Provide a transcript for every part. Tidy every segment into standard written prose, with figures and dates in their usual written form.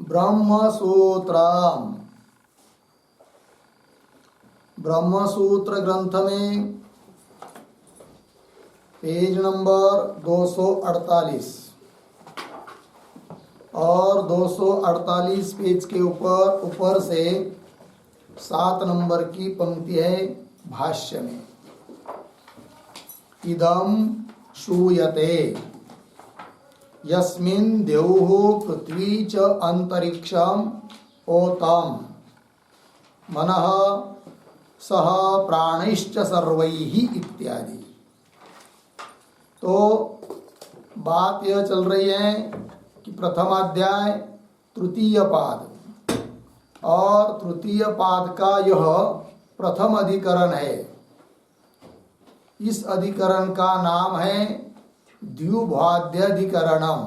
ब्रह्मसूत्रम। ब्रह्मसूत्र ग्रंथ में page number 248 और 248 पेज के ऊपर से 7 नंबर की पंक्ति है भाष्य में। इदं श्रूयते यस्मिन् द्यौः पृथ्वी च अंतरिक्षम ओतम मनः सह प्राणैश्च सर्वैः इत्यादि। तो बात यह चल रही है कि प्रथम अध्याय तृतीय पाद और तृतीय पाद का यह प्रथम अधिकरण है। इस अधिकरण का नाम है द्व्युभाद्यधिकरणम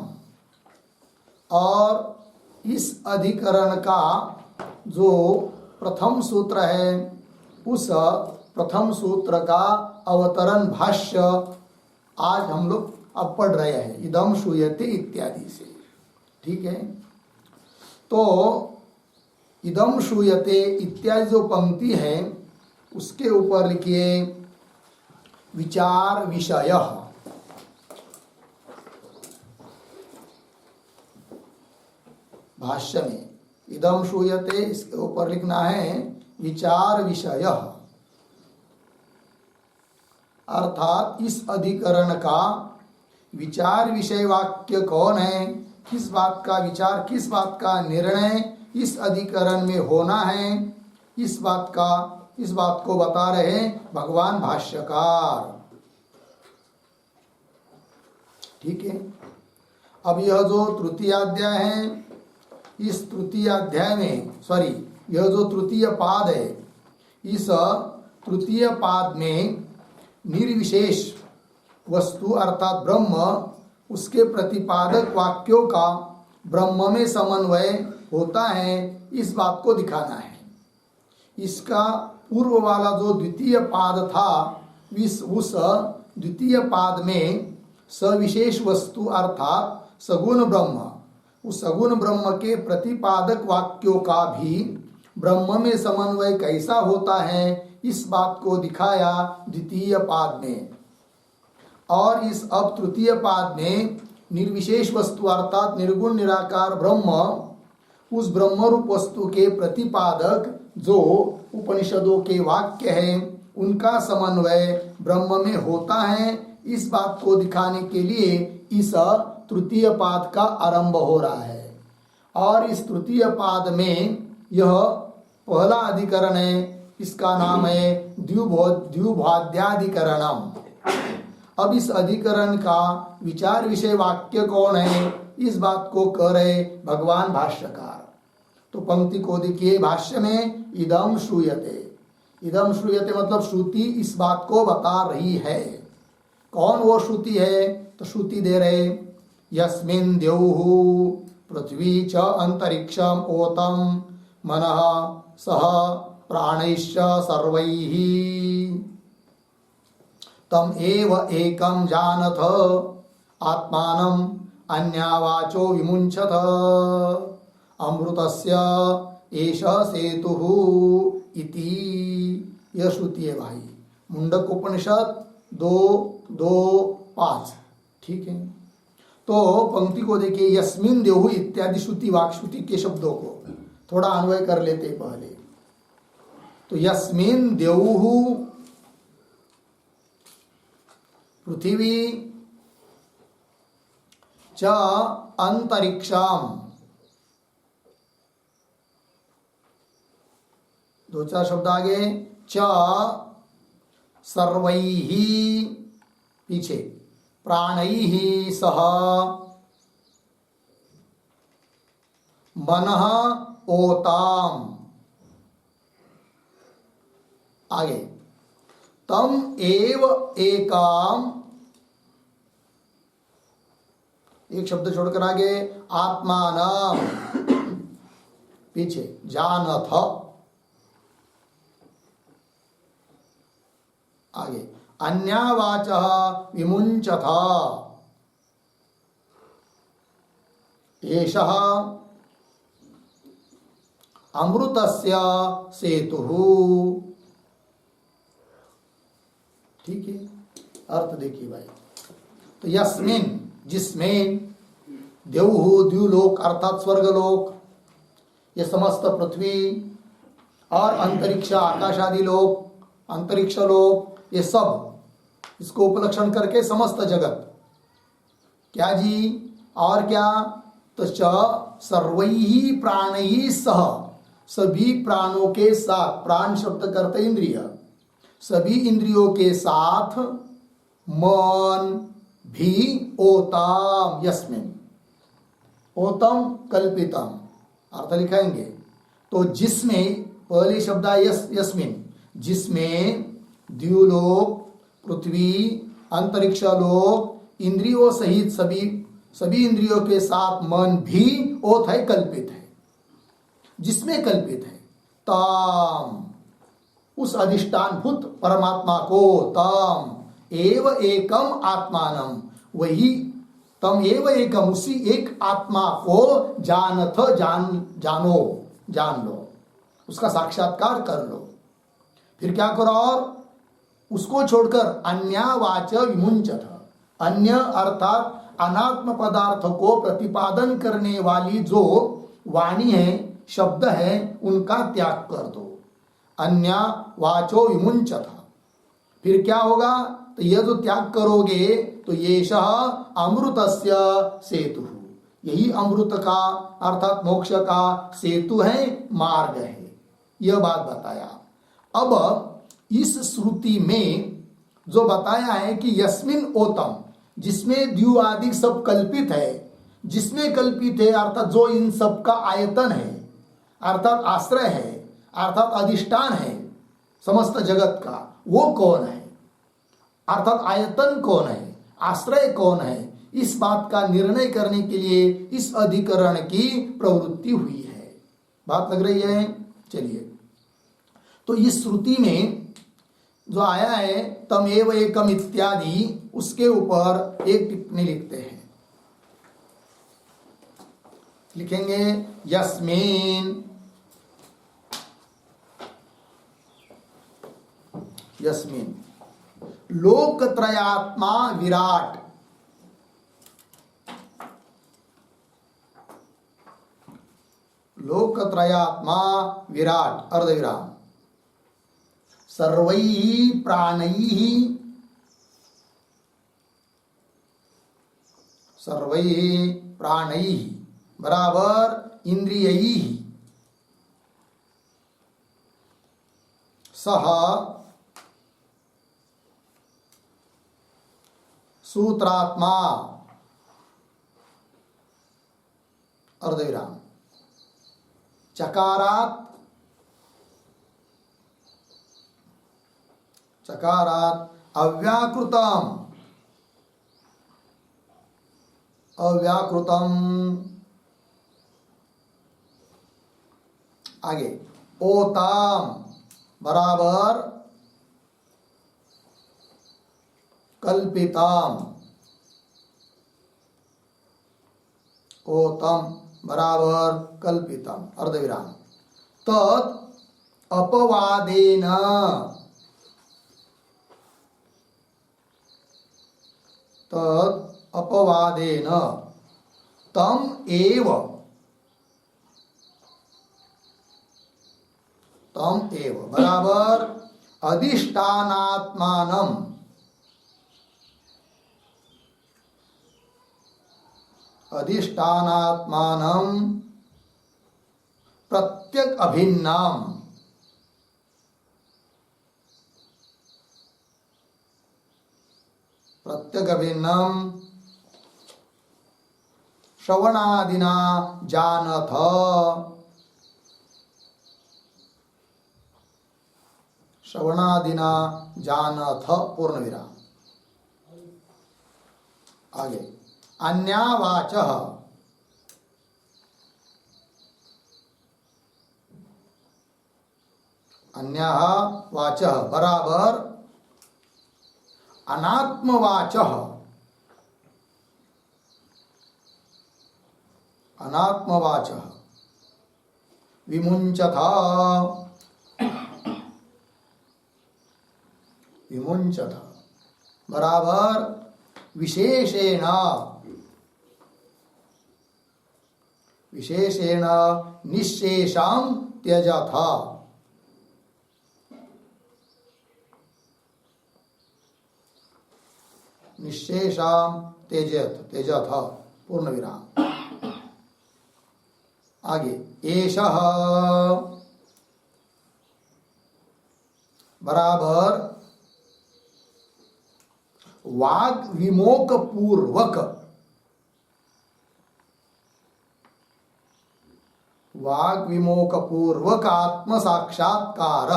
और इस अधिकरण का जो प्रथम सूत्र है उस प्रथम सूत्र का अवतरण भाष्य आज हम लोग अब पढ़ रहे हैं, इदं श्रूयते इत्यादि से। ठीक है, तो इदं श्रूयते इत्यादि जो पंक्ति है उसके ऊपर लिखिए विचार विषय। भाष्य में इदं श्रूयते इसके ऊपर लिखना है विचार विषय, अर्थात इस अधिकरण का विचार विषय वाक्य कौन है, किस बात का विचार, किस बात का निर्णय इस अधिकरण में होना है, इस बात को बता रहे हैं भगवान भाष्यकार। ठीक है, अब यह जो तृतीय अध्याय है, इस तृतीय अध्याय में यह जो तृतीय पाद है, इस तृतीय पाद में निर्विशेष वस्तु अर्थात ब्रह्म, उसके प्रतिपादक वाक्यों का ब्रह्म में समन्वय होता है, इस बात को दिखाना है। इसका पूर्व वाला जो द्वितीय पाद था, उस द्वितीय पाद में सविशेष वस्तु अर्थात सगुण ब्रह्म, उस सगुण ब्रह्म के प्रतिपादक वाक्यों का भी ब्रह्म में समन्वय कैसा होता है, इस बात को दिखाया द्वितीय पाद में। और इस अब तृतीय पाद में निर्विशेष वस्तु अर्थात निर्गुण निराकार ब्रह्म, उस ब्रह्म रूप वस्तु के प्रतिपादक जो उपनिषदों के वाक्य हैं उनका समन्वय ब्रह्म में होता है, इस बात को दिखाने के लिए इस तृतीय पाद का आरंभ हो रहा है। और इस तृतीय पाद में यह पहला अधिकरण है, इसका नाम है द्व्युभाद्याधिकरणम। अब इस अधिकरण का विचार विषय वाक्य कौन है, इस बात को कह रहे भगवान भाष्यकार। तो पंक्ति को देखिए भाष्य में, इदं श्रूयते। इदं श्रूयते मतलब श्रुति इस बात को बता रही है। कौन वो श्रुति है, तो श्रुति दे रहे यस्मिन् द्यौः पृथ्वी च अंतरिक्षम ओतम मनः सह प्राणैश्च सर्वैः तम एव एकं जानथ आत्मानं अन्यावाचो विमुञ्चथ अमृतस्य एष सेतुः इति। यह श्रुति है भाई, मुंडक उपनिषद 2:2-5। ठीक है, तो पंक्ति को देखिए, यस्मिन् द्यौः इत्यादि श्रुति के शब्दों को थोड़ा अन्वय कर लेते पहले। तो यस्मिन् द्यौः पृथ्वी च अंतरिक्षम, 2-4 शब्द आगे, च सर्वैः पीछे, प्राणैः सह मनः ओताम, आगे तम एव एकाम, एक शब्द छोड़कर आगे, आत्मानं पीछे, जानथ, आगे अन्यावाचः विमुञ्चथ, एषः अमृतस्य सेतु। ठीक है, अर्थ देखिए भाई। तो यस्मिन, जिसमें, देवहु द्युलोक अर्थात स्वर्गलोक, ये समस्त पृथ्वी और अंतरिक्ष आकाश आदि लोक, अंतरिक्ष लोक, ये सब इसको उपलक्षण करके समस्त जगत, क्या जी, और क्या, तो सर्वैहि प्राणैहि सह, सभी प्राणों के साथ, प्राण शब्द करते इंद्रिय, सभी इंद्रियों के साथ, मन भी, ओताम यस्मिन, ओतम कल्पितम, अर्थ लिखाएंगे। तो जिसमें, पहले शब्द है यस्मिन, जिसमें द्युलोक, पृथ्वी, अंतरिक्ष लोक, इंद्रियों सहित सभी इंद्रियों के साथ मन भी, ओत है कल्पित है, जिसमें कल्पित है, ताम, उस अधिष्ठानभूत परमात्मा को, तम एव एकम आत्मानम, वही तम एव एकम, उसी एक आत्मा को जानथ, जानो, जान लो, उसका साक्षात्कार कर लो। फिर क्या करो, और उसको छोड़कर अन्यवाच विमुंचथ, अन्य अर्थात अनात्म पदार्थ को प्रतिपादन करने वाली जो वाणी है, शब्द है, उनका त्याग कर दो। अन्य वाचो विमुंचथ, फिर क्या होगा, तो यह जो त्याग करोगे तो येषः अमृतस्य सेतु, यही अमृत का अर्थात मोक्ष का सेतु है, मार्ग है, यह बात बताया। अब इस श्रुति में जो बताया है कि यस्मिन ओतम, जिसमें द्यु आदि सब कल्पित है, जिसमें कल्पित है अर्थात जो इन सब का आयतन है, अर्थात आश्रय है, अर्थात अधिष्ठान है समस्त जगत का, वो कौन है, अर्थात आयतन कौन है, आश्रय कौन है, इस बात का निर्णय करने के लिए इस अधिकरण की प्रवृत्ति हुई है। बात लग रही है? चलिए, तो इस श्रुति में जो आया है तमेव एकम इत्यादि, उसके ऊपर एक टिप्पणी लिखते हैं, लिखेंगे यस्मिन, यस्मिन लोकत्रयात्मा विराट, लोकत्रयात्मा विराट, अर्धविराम, सर्वैहि प्राणैहि, सर्वैहि प्राणैहि बराबर इंद्रियैहि सह सूत्रात्मा, अर्धविराम, चकारात, चकारात अव्याकृतम, अव्याकृतम, आगे ओताम बराबर कल्पितम, ओतम बराबर कल्पितम, अर्धविराम, तत् अपवादेन, तत् अपवादेन तम एव, तम एव बराबर अधिष्ठानात्मानम, अधिष्ठानात्मानम प्रत्यक अभिन्नम, प्रत्यक अभिन्नम श्रवणादिना जानथ, श्रवणादिना जानथ, पूर्ण विराम। आगे अन्यावाचः, अन्यः वाचः बराबर अनात्मवाचः, अनात्मवाचः विमुंचथ विमुंचथ बराबर विशेषेण विशेषेण निःशेषां त्यजथ निःशेषां त्यजथ पूर्ण विराम आगे एषः बराबर वाग विमोक पूर्वक वाग विमोक पूर्वक आत्म साक्षात्कार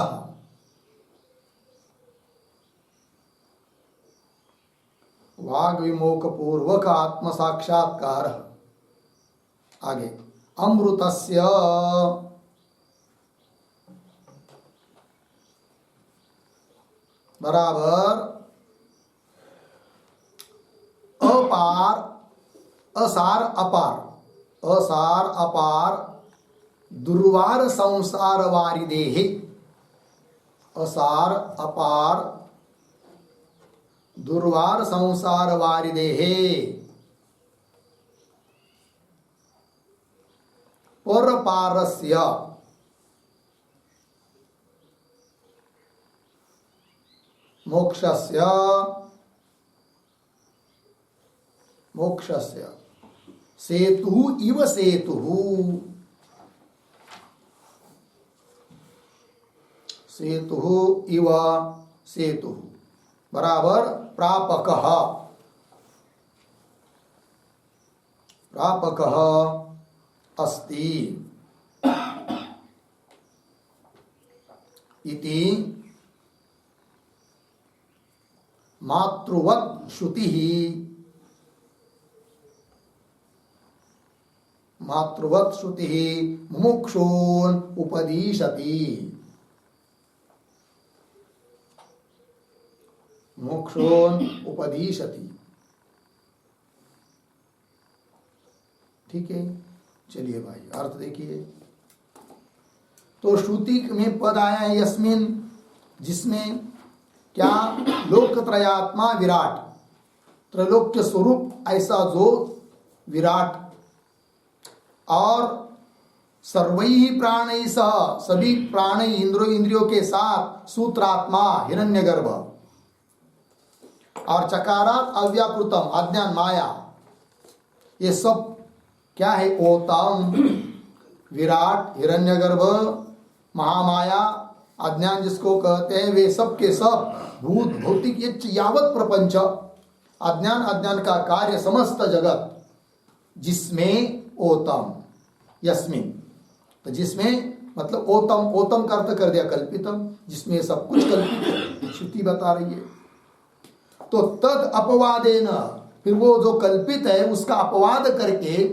वाग विमोक पूर्वक आत्म साक्षात्कार आगे अमृतस्य बराबर अपार असार अपार दुर्वार संसार वारिदेहि असार अपार दुर्वार संसार वारिदेहि परपारस्य मोक्षस्य मोक्षस्य सेतु इव सेतु सेतु इव सेतु बराबर प्रापकः प्रापकः अस्ति इति मातृवत् श्रुतिः मुमुक्षून् उपदिशति मुमुक्षून् उपदिशति ठीक है। चलिए भाई अर्थ देखिए। तो श्रुति में पद आया है यस्मिन, जिसमें क्या लोकत्रयात्मा विराट त्रैलोक्य स्वरूप ऐसा जो विराट और सर्वैहि प्राणैः सह सभी प्राण इंद्रियों के साथ सूत्रात्मा हिरण्यगर्भ और चकारात अव्याकृतम अज्ञान माया, ये सब क्या है? ओतम विराट हिरण्यगर्भ महामाया अज्ञान जिसको कहते हैं, वे सब के सब भूत भौतिक ये यावत प्रपंच अज्ञान अज्ञान का कार्य समस्त जगत जिसमें ओतम यस्मिन, तो जिसमें मतलब ओतम ओतम का अर्थ कर दिया कल्पितम, जिसमें सब कुछ कल्पित है, श्रुति बता रही है। तो तद अपवादेन, फिर वो जो कल्पित है उसका अपवाद करके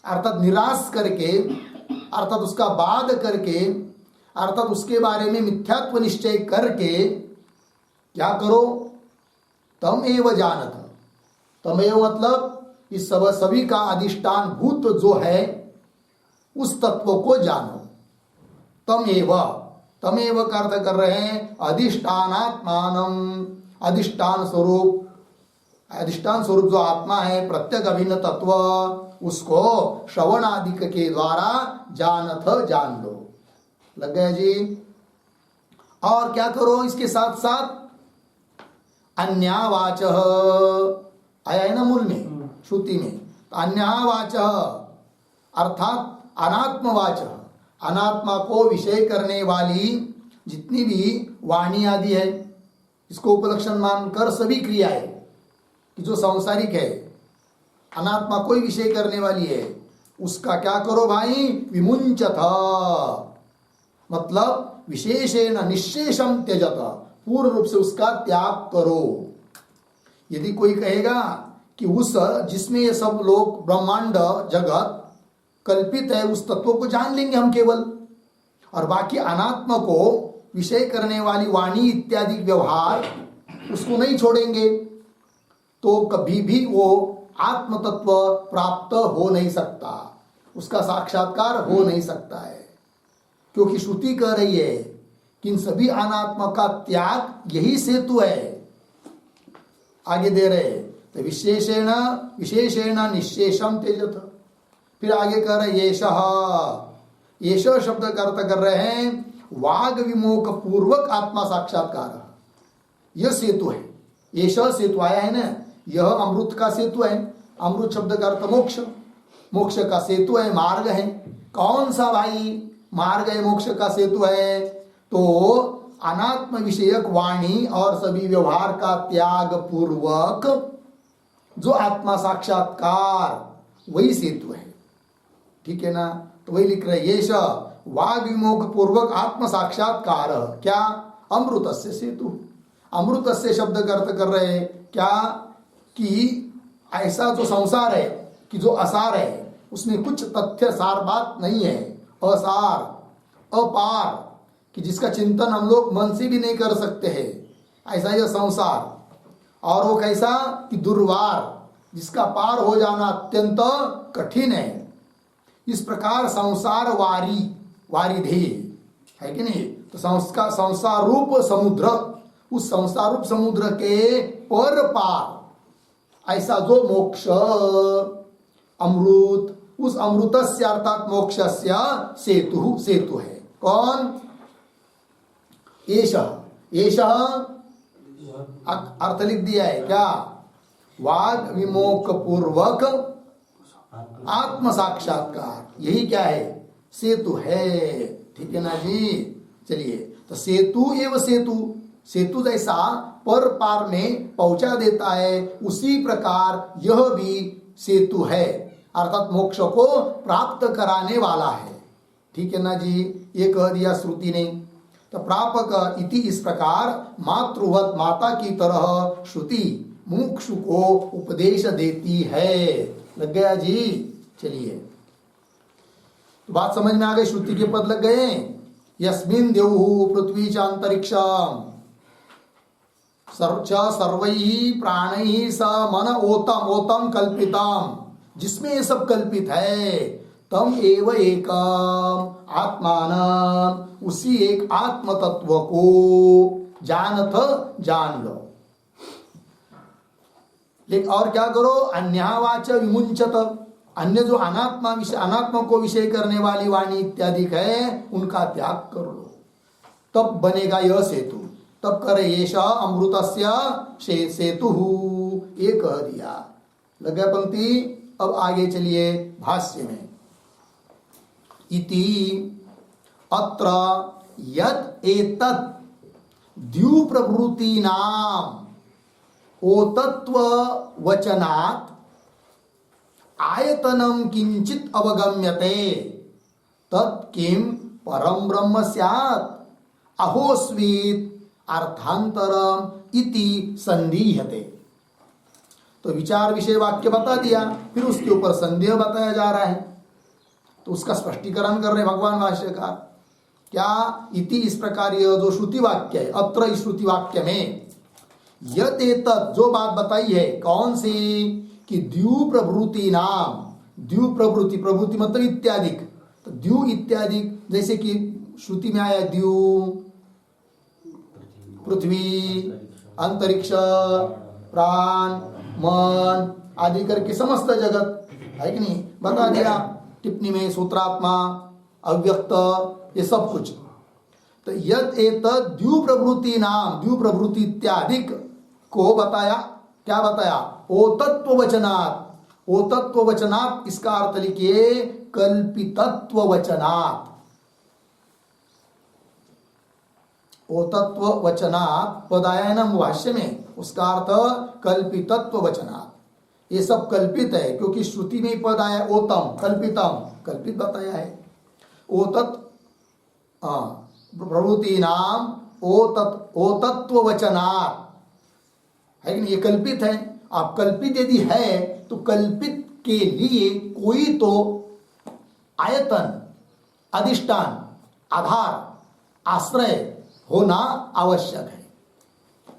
अर्थात निराश करके अर्थात उसका बाद करके अर्थात उसके बारे में मिथ्यात्व निश्चय करके क्या करो? तम एव जानत, तम एव मतलब इस सब सभी का अधिष्ठान भूत जो है उस तत्व को जानो। तम एव का अर्थ कर रहे हैं अधिष्ठानात्मानम, अधिष्ठान स्वरूप जो आत्मा है प्रत्येक अभिन्न तत्व, उसको श्रवण आदि के द्वारा जानथ जान लो। लग गया जी? और क्या करो इसके साथ साथ अन्यावाच आया है ना मूल में श्रुति में, तो अन्यावाच अर्थात अनात्मवाच, अनात्मा को विषय करने वाली जितनी भी वाणी आदि है इसको उपलक्षण मानकर सभी क्रियाएं कि जो सांसारिक है अनात्मा कोई विषय करने वाली है, उसका क्या करो भाई? विमुंचथ मतलब विशेषेण निःशेषम त्यजत, पूर्ण रूप से उसका त्याग करो। यदि कोई कहेगा कि उस जिसमें ये सब लोग ब्रह्मांड जगत कल्पित है उस तत्व को जान लेंगे हम केवल, और बाकी अनात्मा को विषय करने वाली वाणी इत्यादि व्यवहार उसको नहीं छोड़ेंगे, तो कभी भी वो आत्म तत्व प्राप्त हो नहीं सकता, उसका साक्षात्कार हो नहीं सकता है। क्योंकि श्रुति कह रही है कि इन सभी अनात्मा का त्याग यही सेतु है। आगे दे रहे तो विशेषेण विशेषेण निशेषम तेजथ। फिर आगे कह रहे येष शब्द का अर्थ कर रहे हैं वाग विमोक पूर्वक आत्मा साक्षात्कार। यह सेतु है, येष सेतु आया है ना, यह अमृत का सेतु है। अमृत शब्द का अर्थ मोक्ष, मोक्ष का सेतु है, मार्ग है। कौन सा भाई मार्ग है, मोक्ष का सेतु है? तो अनात्म विषयक वाणी और सभी व्यवहार का त्याग पूर्वक जो आत्मा साक्षात्कार वही सेतु है। ठीक है ना? तो वही लिख रहे येष वाग विमोक पूर्वक आत्म साक्षात्कार क्या अमृतस्य सेतु। अमृतस्य शब्द का अर्थ कर रहे हैं क्या कि ऐसा जो संसार है कि जो असार है उसमें कुछ तथ्य सार बात नहीं है, असार अपार कि जिसका चिंतन हम लोग मन से भी नहीं कर सकते हैं, ऐसा यह संसार। और वो कैसा कि दुर्वार, जिसका पार हो जाना अत्यंत कठिन है। इस प्रकार संसार वारिधि है कि नहीं? तो संसार रूप समुद्र, उस संसार रूप समुद्र के पर पार ऐसा जो मोक्ष अमृत, उस अमृतस्य अर्थात मोक्षस्य सेतु है। कौन? येष अर्थ लिख दिया है क्या? वाग विमोक पूर्वक आत्म साक्षात्कार, यही क्या है? सेतु है। ठीक है ना जी? चलिए, तो सेतु एवं सेतु जैसा पर पार में पहुंचा देता है, उसी प्रकार यह भी सेतु है, अर्थात मोक्ष को प्राप्त कराने वाला है। ठीक है ना जी? ये कह दिया श्रुति ने। तो प्रापक इति इस प्रकार मातृवत माता की तरह श्रुति मुमुक्षु को उपदेश देती है। लग गया जी? चलिए, तो बात समझ में आ गई। श्रुति के पद लग गए। यस्मिन् देवु पृथ्वी च अंतरिक्षम सर्वैः प्राणैः स मन ओतम कल्पितम, जिसमें ये सब कल्पित है, तम एव एकम आत्मान, उसी एक आत्म तत्व को जान लो। लेकिन और क्या करो? अन्यवाच विमुंचत, अन्य जो अनात्मा को विषय करने वाली वाणी इत्यादि है उनका त्याग कर लो, तब बनेगा यह सेतु। तब करे येष अमृतस्य सेतु, ये कह दिया। लग गया पंक्ति? अब आगे चलिए भाष्य में। इति अत्र यत् एतत् द्यु प्रभृतीनाम ओतत्व वचनात् आयतनम किंचित अवगम्यते तत् किम परम ब्रह्म स्यात् अहोस्वीत अर्थांतरम इति संदिह्यते। तो विचार विषय वाक्य बता दिया, फिर उसके ऊपर संदेह बताया जा रहा है। तो उसका स्पष्टीकरण कर रहे भगवान भाष्यकार। क्या? इति इस प्रकार यह जो श्रुति वाक्य है, अत्र इस श्रुति वाक्य में यत एतत् जो बात बताई है, कौन सी? कि द्यु प्रभृति नाम, द्यु प्रभृति, प्रभृति मतलब इत्यादिक, तो द्यु इत्यादिक, जैसे कि श्रुति में आया द्यु, पृथ्वी, अंतरिक्ष, प्राण, मन आदि करके समस्त जगत है कि नहीं, बता दिया टिप्पणी में। सूत्रात्मा, अव्यक्त, ये सब कुछ। तो यत एतत् द्यु प्रभृति नाम, द्यु प्रभृति इत्यादिक को बताया। क्या बताया? ओतत्व वचनात्। ओतत्व वचनात् इसका अर्थ लिखिए कल्पितत्व वचनात्। ओतत्व वचनात् पद आया है ना भाष्य में, उसका अर्थ कल्पितत्व वचनात्। ये सब कल्पित है, क्योंकि श्रुति में ही पद आया ओतम, कल्पितम, कल्पित बताया है। ओतत् प्रभृति नाम ओतत्व वचनात् है कि नहीं? ये कल्पित है। आप कल्पित यदि है तो कल्पित के लिए कोई तो आयतन, अधिष्ठान, आधार, आश्रय होना आवश्यक है,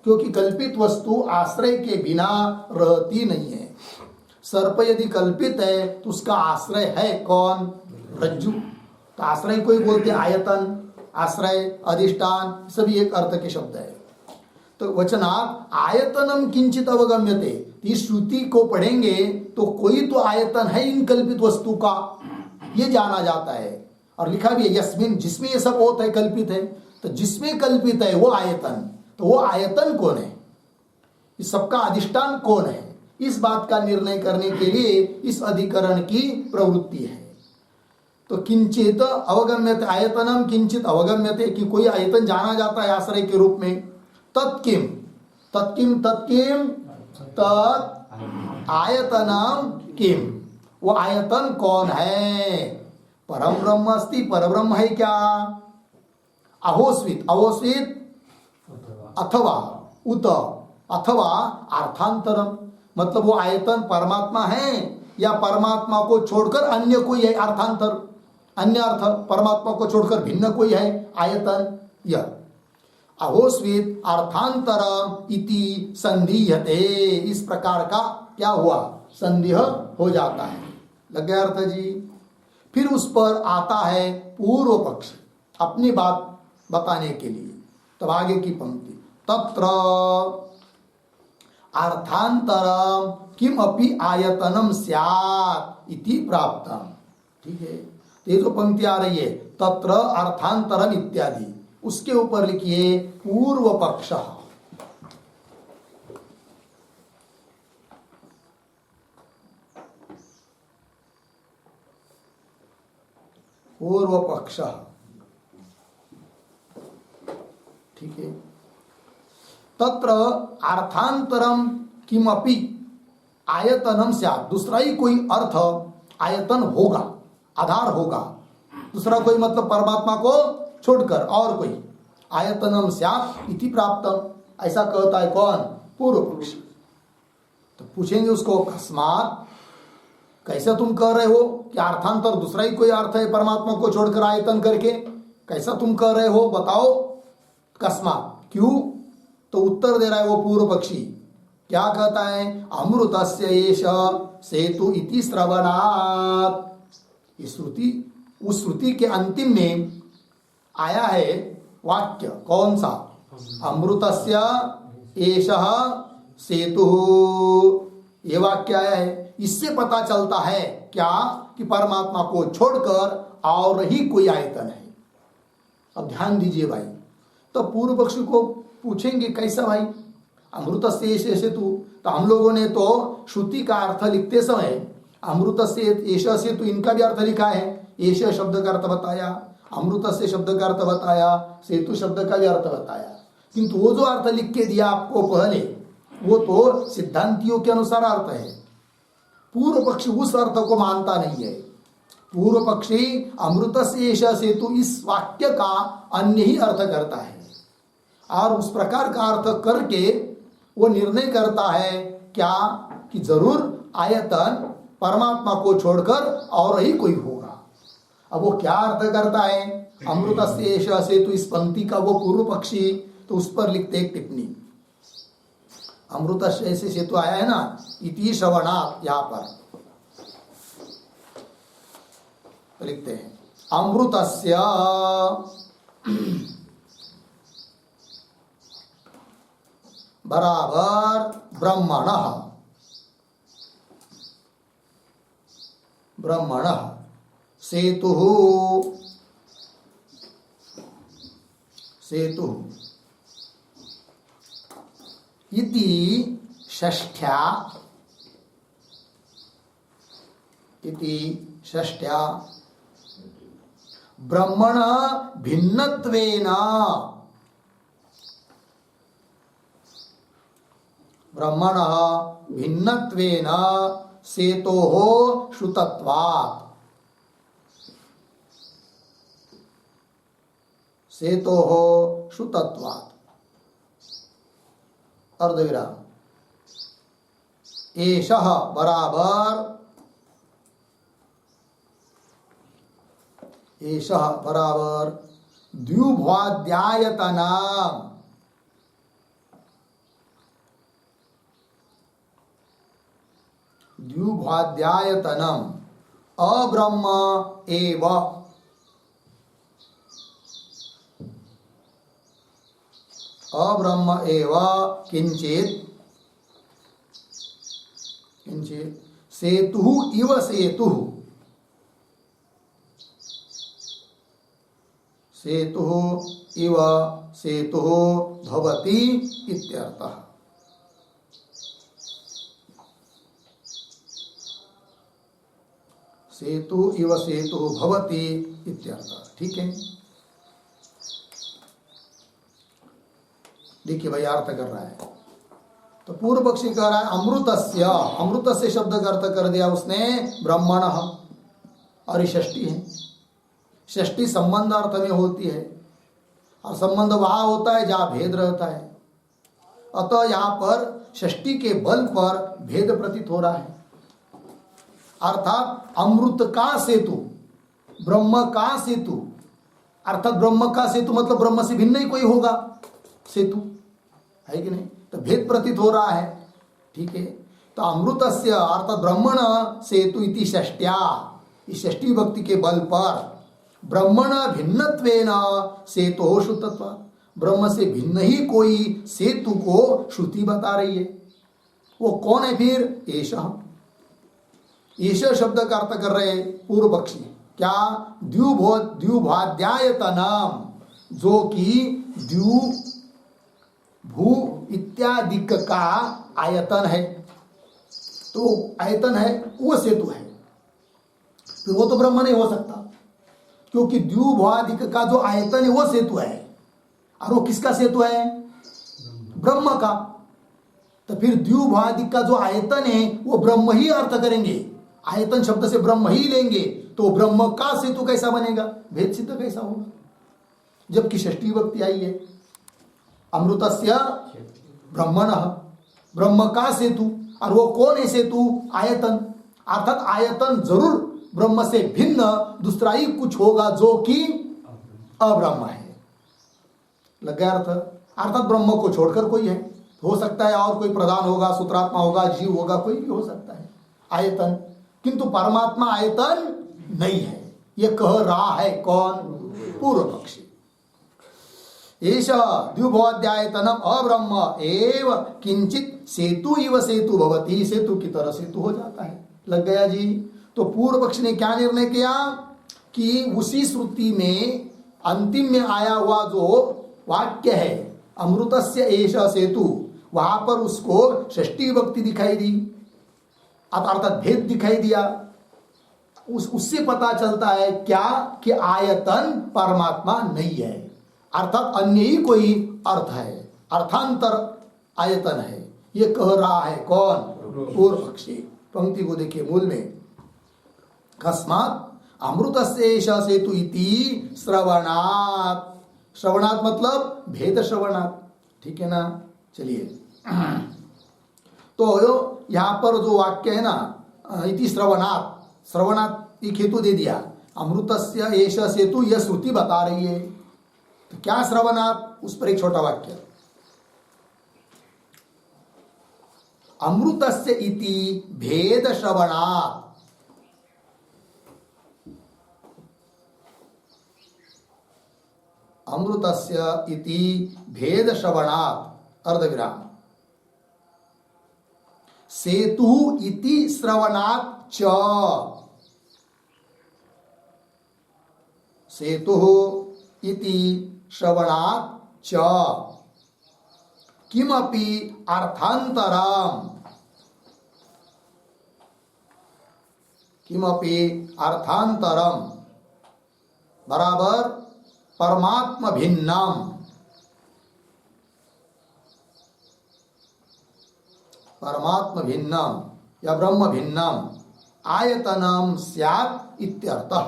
क्योंकि कल्पित वस्तु आश्रय के बिना रहती नहीं है। सर्प यदि कल्पित है तो उसका आश्रय है कौन? रज्जु। तो आश्रय कोई बोलते आयतन, आश्रय, अधिष्ठान, सभी एक अर्थ के शब्द है। तो वचनात् आयतनम किंचित अवगम्यते, इस श्रुति को पढ़ेंगे तो कोई तो आयतन है इन कल्पित वस्तु का, ये जाना जाता है। और लिखा भी है यस्मिन, जिसमें ये सब होता है कल्पित है, तो जिसमें कल्पित है वो आयतन, तो वो आयतन कौन है, इस सबका अधिष्ठान कौन है, इस बात का निर्णय करने के लिए इस अधिकरण की प्रवृत्ति है। तो किंचित अवगम्यते, आयतनम किंचित अवगम्यते, कि कोई आयतन जाना जाता है आश्रय के रूप में। तत्किम तत्किम तत्किम तत् आयतनम किम, वो आयतन कौन है, परम ब्रह्म अस्ति, परब्रह्म है क्या, अहोस्वित, अहोस्वित अथवा उत अथवा अर्थांतरम, मतलब वो आयतन परमात्मा है या परमात्मा को छोड़कर अन्य कोई है, अर्थांतर, अन्य अर्थ, परमात्मा को छोड़कर भिन्न कोई है आयतन। यह अहोस्वित अर्थांतरम इति संधीयते, इस प्रकार का क्या हुआ, संदेह हो जाता है। लग गया अर्थ जी। फिर उस पर आता है पूर्व पक्ष अपनी बात बताने के लिए। तब आगे की पंक्ति, तत्र अर्थांतरम किम अपि आयतनम स्यात् इति प्राप्तम। ठीक है, ये जो पंक्ति आ रही है तत्र अर्थांतरम इत्यादि, उसके ऊपर लिखिए पूर्व पक्ष। पूर्व पक्ष, ठीक है। तत्र अर्थांतरम किमपि आयतनम स्यात्, दूसरा ही कोई अर्थ आयतन होगा, आधार होगा, दूसरा कोई मतलब परमात्मा को छोड़कर और कोई, आयतनम स्यात् इति प्राप्तम, ऐसा कहता है कौन, पूर्व पक्ष। तो पूछेंगे उसको, कस्मात्, कैसा तुम कह रहे हो कि अर्थांतर दूसरा ही कोई अर्थ है परमात्मा को छोड़कर आयतन करके, कैसा तुम कह रहे हो, बताओ कस्मात्, क्यों। तो उत्तर दे रहा है वो पूर्व पक्षी, क्या कहता है, अमृतस्य एष सेतु इति श्रवणात्। इस श्रुति, उस श्रुति के अंतिम में आया है वाक्य, कौन सा, अमृतस्य एष सेतु, ये वाक्य आया है। इससे पता चलता है क्या, कि परमात्मा को छोड़कर और ही कोई आयतन है। अब ध्यान दीजिए भाई, तो पूर्व पक्षी को पूछेंगे कैसा भाई, अमृत से ऐसे सेतु, तो हम लोगों ने तो श्रुति का अर्थ लिखते समय अमृत से ऐसा सेतु, इनका भी अर्थ लिखा है, ऐसा शब्द का अर्थ बताया, अमृत से शब्द का अर्थ बताया, सेतु शब्द का भी अर्थ बताया, किंतु वो जो अर्थ लिख के दिया आपको पहले, वो तो सिद्धांतियों के अनुसार अर्थ है। पूर्व पक्षी उस अर्थ को मानता नहीं है। पूर्व पक्षी अमृत से ऐसा सेतु इस वाक्य का अन्य ही अर्थ करता है, और उस प्रकार का अर्थ करके वो निर्णय करता है क्या, कि जरूर आयतन परमात्मा को छोड़कर और ही कोई होगा। अब वो क्या अर्थ करता है, अमृत से ऐसा सेतु, इस पंक्ति का वो पूर्व पक्षी, तो उस पर लिखते एक टिप्पणी, अमृत से ऐसे सेतु आया है ना, इति श्रवणात्, यहां पर लिखते हैं अमृतस्य बराबर ब्रह्मणः, ब्रह्मणः सेतु, सेतु इति षष्ठ्या, इति षष्ठ्या ब्रह्मण भिन्नत्वेन, ब्रह्मण भिन्नत्वेन सेतोः श्रुतत्वात्, सेतोः श्रुतत्वात्, अर्धविराम, एषः बराबर, एषः बराबर द्व्युभ्वाद्यायतनम्, द्व्युभ्वाद्यायतनम् अब्रह्म एव, अब्रह्म एव किंचित किंचित सेतु इव सेतु सेतु इव सेतु भवति इत्यर्थः। सेतु इव सेतु भवति इत्यर्थः। ठीक है, देखिए भाई अर्थ कर रहा है। तो पूर्व पक्षी कह रहा है अमृतस्य, अमृतस्य शब्द का अर्थ कर दिया उसने ब्रह्मणः, और ये षष्ठी है। षष्ठी संबंध अर्थ में होती है, और संबंध वहां होता है जहां भेद रहता है। अतः यहां पर षष्ठी के बल पर भेद प्रतीत हो रहा है। अर्थात अमृत का सेतु, ब्रह्म का सेतु, अर्थात ब्रह्म का सेतु मतलब ब्रह्म से भिन्न ही कोई होगा सेतु, है कि नहीं? तो भेद प्रतीत हो रहा है। ठीक है, तो अमृतस्य अर्थात ब्रह्मण सेतु इति षष्ट्या, इस षष्ठी विभक्ति के बल पर ब्रह्मण भिन्नत्वेन सेतु श्रुतत्व, ब्रह्म से भिन्न ही कोई सेतु को श्रुति बता रही है। वो कौन है फिर? एषः, ईश शब्द का अर्थ कर रहे पूर्व पक्षी। क्या? द्युभाद्यायतनम, जो कि द्यु भू इत्यादि का आयतन है। तो आयतन है वो सेतु है, तो वो तो ब्रह्म नहीं हो सकता, क्योंकि द्युभादिक का जो आयतन है वो सेतु है, और वो किसका सेतु है? ब्रह्म का। तो फिर द्युभादिक का जो आयतन है वो ब्रह्म ही अर्थ करेंगे, आयतन शब्द से ब्रह्म ही लेंगे, तो ब्रह्म का सेतु कैसा बनेगा? भेद सिद्ध कैसा होगा? जबकि षष्ठी विभक्ति आई है, अमृतस्य ब्रह्मणः, ब्रह्म का सेतु, और वो कौन है सेतु? आयतन। अर्थात आयतन जरूर ब्रह्म से भिन्न दूसरा ही कुछ होगा जो कि अब्रह्म है। लग गया अर्थ? अर्थात ब्रह्म को छोड़कर कोई है, हो सकता है और कोई प्रधान होगा, सूत्रात्मा होगा, जीव होगा, कोई भी हो सकता है आयतन, किंतु परमात्मा आयतन नहीं है, ये कह रहा है कौन? पूर्व पक्षी। एष द्युभोध्यायतनम अब्रह्म एव किंचित सेतु इव सेतु भवति, सेतु की तरह सेतु हो जाता है। लग गया जी? तो पूर्व पक्ष ने क्या निर्णय किया कि उसी श्रुति में अंतिम में आया हुआ जो वाक्य है अमृतस्य एष सेतु, वहां पर उसको षष्ठी विभक्ति दिखाई दी, अर्थात भेद दिखाई दिया। उससे पता चलता है क्या? कि आयतन परमात्मा नहीं है, अर्थात अन्य ही कोई अर्थ है, अर्थांतर आयतन है, ये कह रहा है कौन? पूर्व पक्षी। पंक्ति को देखिए मूल में, कस्मात् अमृतस्यैष सेतु इति श्रवणात्, श्रवणात् मतलब भेद श्रवणात्। ठीक है ना? चलिए, तो यहां पर जो वाक्य है ना इति श्रवणात्, श्रवणात् एक हेतु दे दिया, अमृतस्य एष सेतु यह श्रुति बता रही है। तो क्या श्रवणात्? उस पर एक छोटा वाक्य, अमृतस्य इति भेद श्रवणात्, अमृतस्य इति भेद श्रवणात् अर्धविराम, सेतु इति श्रवणात् च, सेतु इति श्रवणात् च किमपि अर्थांतरम, किमपि अर्थांतरम बराबर परमात्म भिन्नम, परमात्म भिन्नम या ब्रह्म भिन्नम आयतनम स्यात् इत्यर्थः,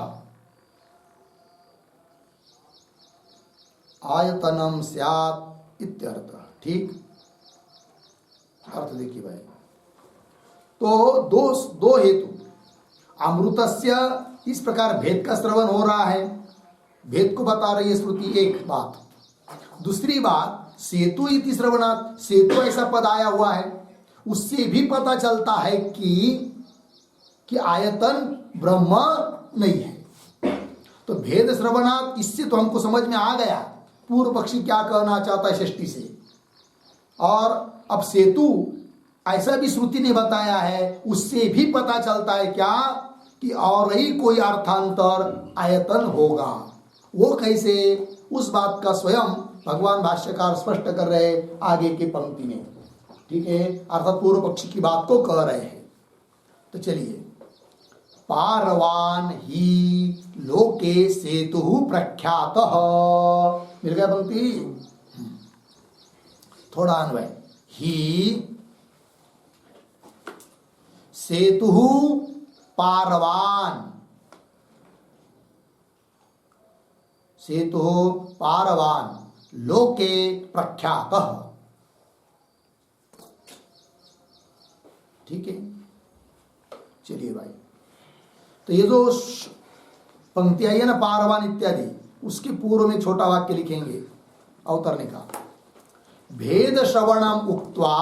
आयतनम स्यात् इत्यर्थः। ठीक, अर्थ देखिए भाई। तो दो हेतु, अमृतस्य इस प्रकार भेद का श्रवण हो रहा है, भेद को बता रही है श्रुति, एक बात। दूसरी बात, सेतु इति श्रवणात्, सेतु ऐसा पद आया हुआ है, उससे भी पता चलता है कि आयतन ब्रह्म नहीं है। तो भेद श्रवणात्, इससे तो हमको समझ में आ गया पूर्व पक्षी क्या कहना चाहता है षष्ठी से। और अब सेतु ऐसा भी श्रुति ने बताया है, उससे भी पता चलता है क्या कि और ही कोई अर्थांतर आयतन होगा। वो कैसे, उस बात का स्वयं भगवान भाष्यकार स्पष्ट कर रहे आगे की पंक्ति में। ठीक है, अर्थात पूर्व पक्षी की बात को कह रहे हैं। तो चलिए, पारवान ही लोके सेतु प्रख्यात, मिल गया पंक्ति। थोड़ा अन्वय, ही सेतु पारवान, सेतु पारवान लोके प्रख्यात। ठीक है, चलिए भाई, तो ये जो पंक्ति आई है ना पारवान इत्यादि, उसके पूर्व में छोटा वाक्य लिखेंगे अवतरने का। भेद श्रवणम उक्त्वा,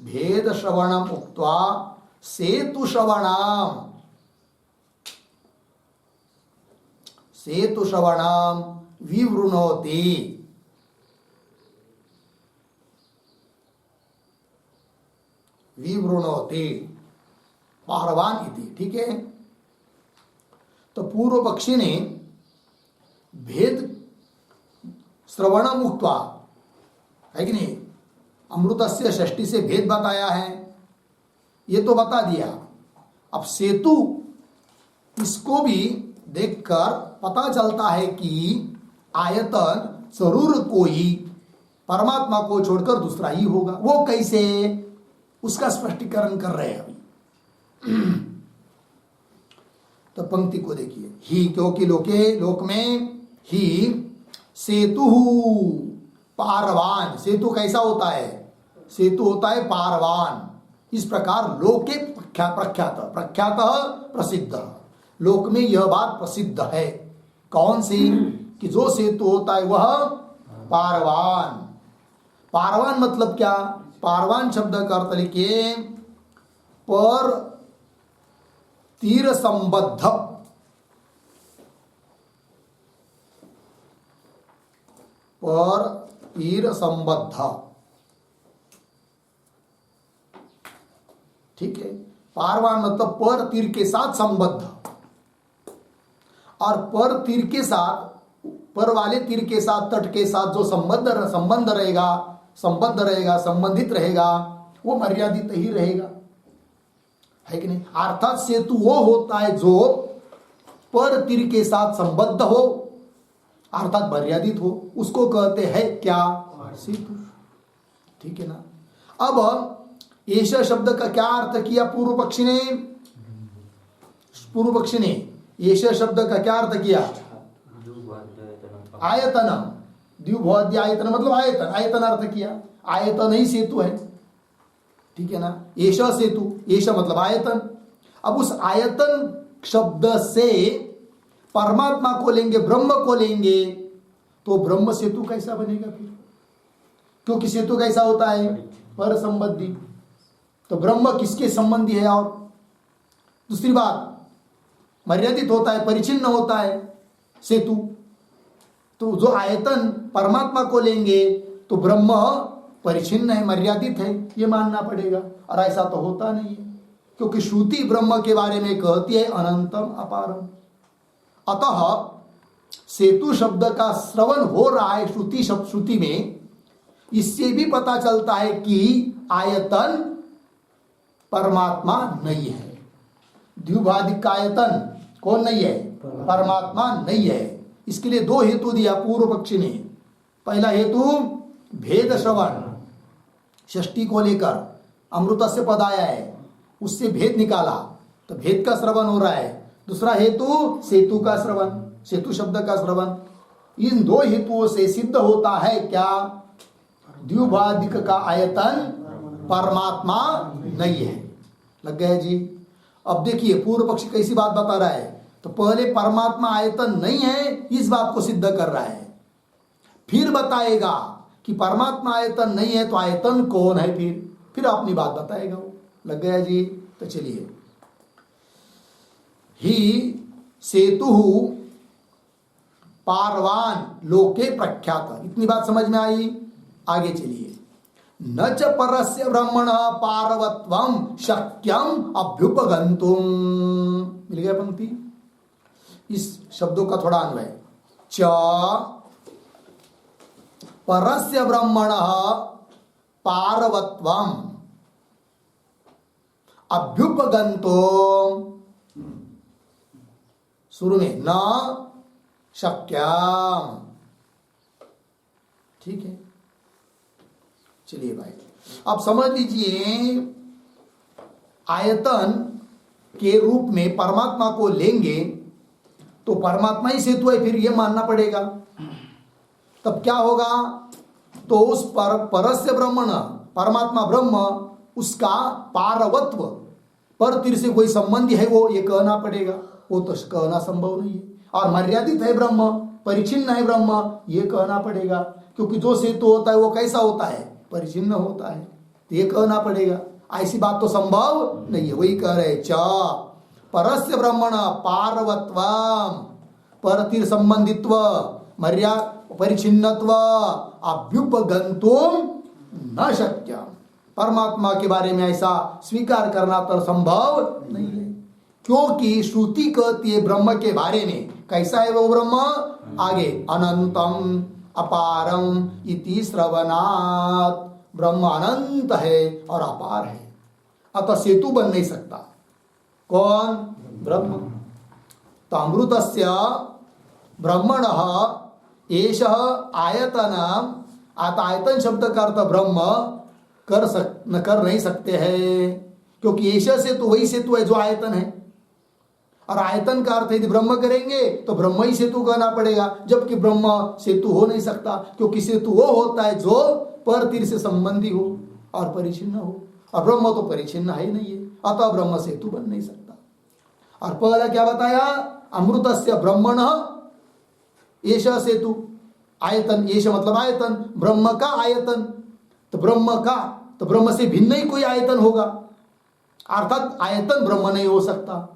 भेद श्रवणम उक्त्वा सेतु श्रवणम, सेतु श्रवणम विवृणोति, विवृणोति पारवान इति। ठीक है, तो पूर्व पक्षी ने भेद श्रवणम उक्त्वा, है कि नहीं, अमृतस्य षष्ठी से भेद बताया है, ये तो बता दिया। अब सेतु, इसको भी देखकर पता चलता है कि आयतन जरूर कोई परमात्मा को छोड़कर दूसरा ही होगा। वो कैसे, उसका स्पष्टीकरण कर रहे हैं अभी। तो पंक्ति को देखिए, ही क्योंकि लोके, लोक में, ही सेतु पारवान, सेतु कैसा होता है, सेतु होता है पारवान। इस प्रकार लोके प्रख्यात, प्रख्यात प्रसिद्ध, लोक में यह बात प्रसिद्ध है। कौन सी, कि जो सेतु होता है वह पारवान। पारवान मतलब क्या, पारवान शब्द का अर्थ लिखिए पर तीर संबद्ध, पर तीर संबद्ध। ठीक है, पारवान मतलब पर तीर के साथ संबद्ध, और पर तीर के साथ, पर वाले तीर के साथ, तट के साथ जो संबंध रहेगा, संबद्ध रहेगा, संबंधित रहेगा, वो मर्यादित ही रहेगा, है कि नहीं। अर्थात सेतु वो होता है जो पर तीर के साथ संबद्ध हो, अर्थात मर्यादित हो, उसको कहते हैं क्या, सेतु। ठीक है ना। अब ऐसा शब्द का क्या अर्थ किया पूर्व पक्षी ने, पूर्व पक्षी ने ऐसा शब्द का क्या अर्थ किया, आयतनम, द्विभुवाद्य आयतन मतलब आयतन, आयतन अर्थ किया, आयतन ही सेतु है। ठीक है ना, ऐसा सेतु, ऐसा मतलब आयतन। अब उस आयतन शब्द से परमात्मा को लेंगे, ब्रह्म को लेंगे, तो ब्रह्म सेतु कैसा बनेगा फिर, क्योंकि सेतु कैसा होता है, पर संबंधी। तो ब्रह्म किसके संबंधी है, और दूसरी बात मर्यादित होता है, परिचिन्न होता है सेतु। तो जो आयतन परमात्मा को लेंगे तो ब्रह्म परिचिन्न है, मर्यादित है, ये मानना पड़ेगा। और ऐसा तो होता नहीं है, क्योंकि श्रुति ब्रह्म के बारे में कहती है अनंतम अपारम। अतः सेतु शब्द का श्रवण हो रहा है श्रुति में, इससे भी पता चलता है कि आयतन परमात्मा नहीं है। द्विभादिक आयतन कौन नहीं है, परमात्मा नहीं है। इसके लिए दो हेतु दिया पूर्व पक्षी ने। पहला हेतु भेद श्रवण, षष्ठी को लेकर अमृत से पद आया है, उससे भेद निकाला, तो भेद का श्रवण हो रहा है। दूसरा हेतु सेतु का श्रवण, सेतु शब्द का श्रवण। इन दो हेतुओं से सिद्ध होता है क्या, द्विभादिक का आयतन परमात्मा नहीं है। लग गया जी। अब देखिए पूर्व पक्षी कैसी बात बता रहा है, तो पहले परमात्मा आयतन नहीं है इस बात को सिद्ध कर रहा है, फिर बताएगा कि परमात्मा आयतन नहीं है तो आयतन कौन है, फिर अपनी बात बताएगा वो। लग गया जी। तो चलिए, ही सेतु पारवान लोके प्रख्यात। इतनी बात समझ में आई? आगे चलिए। न च परस्य ब्रह्मण पारवत्वम शक्यम अभ्युपगंतुम। मिल गया पंक्ति? इस शब्दों का थोड़ा अन्वय। च परस्य ब्रह्मण पारवत्वम अभ्युपगंतुम। शुरू में न शक्यम। ठीक है, चलिए भाई अब समझ लीजिए, आयतन के रूप में परमात्मा को लेंगे तो परमात्मा ही सेतु है, फिर यह मानना पड़ेगा। तब क्या होगा? तो उस परस्य ब्रह्मण, परमात्मा ब्रह्म, उसका पारवत्व, पर तिर से कोई संबंधी है वो, ये कहना पड़ेगा। वो तो कहना संभव नहीं है। और मर्यादित है ब्रह्म, परिचिन्न है ब्रह्म, ये कहना पड़ेगा। क्योंकि जो सेतु होता है वो कैसा होता है? परिचिन्न होता है, तो ये कहना पड़ेगा। ऐसी बात तो संभव नहीं है। वही कह रहे, च परस्य ब्रह्मण पारवत्वम, परतिर संबंधित्व, परिचिन्नत्व, अभ्युपगंतुम न शक्य। परमात्मा के बारे में ऐसा स्वीकार करना तो संभव नहीं है, क्योंकि श्रुति कहती है ब्रह्म के बारे में। कैसा है वो ब्रह्म? आगे अनंतम अपारम इति श्रवणात्। ब्रह्म अनंत है और अपार है, अतः सेतु बन नहीं सकता। कौन? ब्रह्म। तो अमृतस्य ब्रह्मणः एषः आयतनम। आयतन शब्द का अर्थ ब्रह्म कर नहीं सकते हैं, क्योंकि ऐसा सेतु वही सेतु है जो आयतन है। और आयतन का अर्थ यदि ब्रह्म करेंगे तो ब्रह्म ही सेतु कहना पड़ेगा, जबकि ब्रह्म सेतु हो नहीं सकता, क्योंकि सेतु वो होता है जो पर तीर से संबंधी हो और परिचिन्न हो, और ब्रह्म तो परिचिन्न है ही नहीं है, अतः ब्रह्म सेतु बन नहीं सकता। और पहला क्या बताया? अमृतस्य ब्रह्मणः एषः सेतु। आयतन, एष मतलब आयतन, ब्रह्म का आयतन। तो ब्रह्म से भिन्न ही कोई आयतन होगा, अर्थात आयतन ब्रह्म नहीं हो सकता।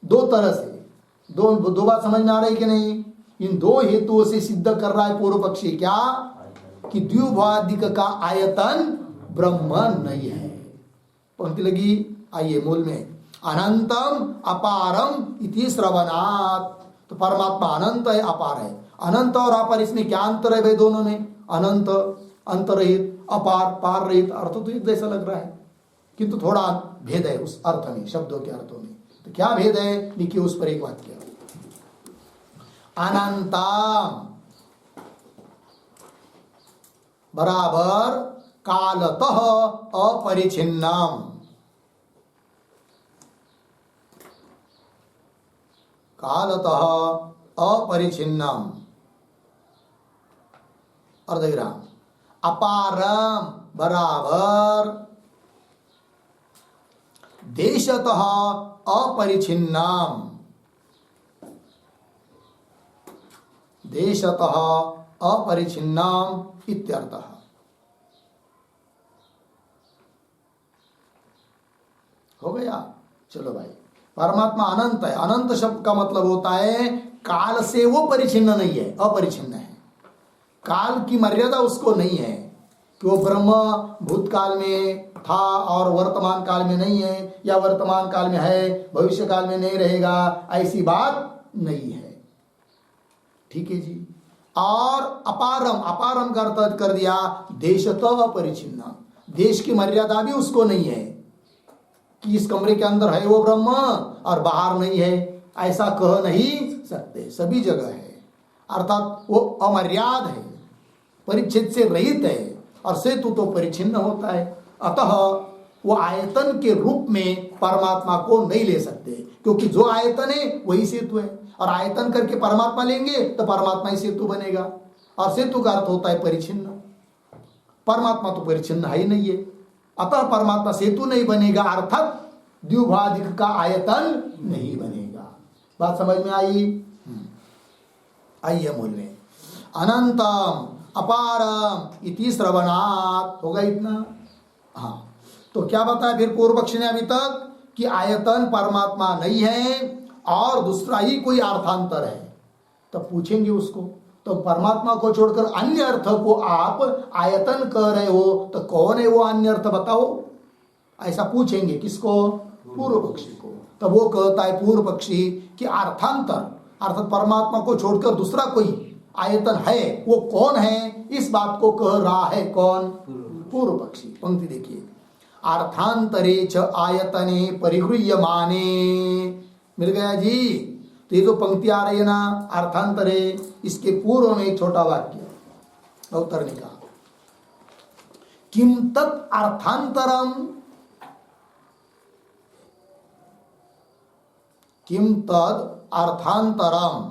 दो तरह से दो बात समझ में आ रही कि नहीं? इन दो हेतुओं से सिद्ध कर रहा है पूर्व पक्षी क्या? कि द्विभादिक का आयतन ब्रह्म नहीं है। पंक्ति लगी, आइए मूल में। अनंतम अपारम इति श्रवणात्। तो परमात्मा अनंत है, अपार है। अनंत और अपार, इसमें क्या अंतर है भाई दोनों में? अनंत अंतरहित, अपार पार रहित। अर्थ तो एक जैसा लग रहा है, किंतु थोड़ा भेद है उस अर्थ में, शब्दों के अर्थों में। तो क्या भेद है? लिखिए उस पर एक वाक्य। अनंतम बराबर कालतः अपरिछिन्नम। कालतः अपरिछिन्नम अर्धविराम। अपारम बराबर देशतः अपरिछिन्नम। देशतः अपरिछिन्नम इत्यर्थः। हो गया? चलो भाई, परमात्मा अनंत है। अनंत शब्द का मतलब होता है काल से वो परिचिन्न नहीं है, अपरिचिन्न है। काल की मर्यादा उसको नहीं है कि वो ब्रह्म भूतकाल में था और वर्तमान काल में नहीं है, या वर्तमान काल में है भविष्य काल में नहीं रहेगा, ऐसी बात नहीं है। ठीक है जी। और अपारम, अपारम का अर्थ कर दिया देशतः परिचिन्न। देश की मर्यादा भी उसको नहीं है कि इस कमरे के अंदर है वो ब्रह्म और बाहर नहीं है, ऐसा कह नहीं सकते। सभी जगह है, अर्थात वो अमर्याद है, परिच्छेद से रहित है। और सेतु तो परिचिन्न होता है, अतः वो आयतन के रूप में परमात्मा को नहीं ले सकते, क्योंकि जो आयतन है वही सेतु है। और आयतन करके परमात्मा लेंगे तो परमात्मा ही सेतु बनेगा, और सेतु का अर्थ होता है परिचिन्न। परमात्मा तो परिचिन्न है ही नहीं है, अतः परमात्मा सेतु नहीं बनेगा, अर्थात द्विभादिक का आयतन नहीं बनेगा। बात समझ में आई? आइए मूल में। अनंतम अपारम इति श्रवणात्। होगा इतना? हाँ। तो क्या बताया फिर पूर्व पक्षी ने अभी तक? कि आयतन परमात्मा नहीं है और दूसरा ही कोई अर्थांतर है। तब पूछेंगे उसको, तो परमात्मा को छोड़कर अन्य अर्थ को आप आयतन कह रहे हो, तो कौन है वो अन्य अर्थ बताओ, ऐसा पूछेंगे किसको? पूर्व पक्षी को। तब वो कहता है पूर्व पक्षी कि अर्थांतर, अर्थात परमात्मा को छोड़कर दूसरा कोई आयतन है, वो कौन है, इस बात को कह रहा है कौन? पूर्व पक्षी। पंक्ति देखिए, अर्थांतरे च आयतने परिगृह्यमाने। मिल गया जी। तो ये जो पंक्ति आ रही है ना, अर्थांतरे, इसके पूर्व में एक छोटा वाक्य उत्तर ने कहा, किम तत् अर्थांतरम, किम तद अर्थांतरम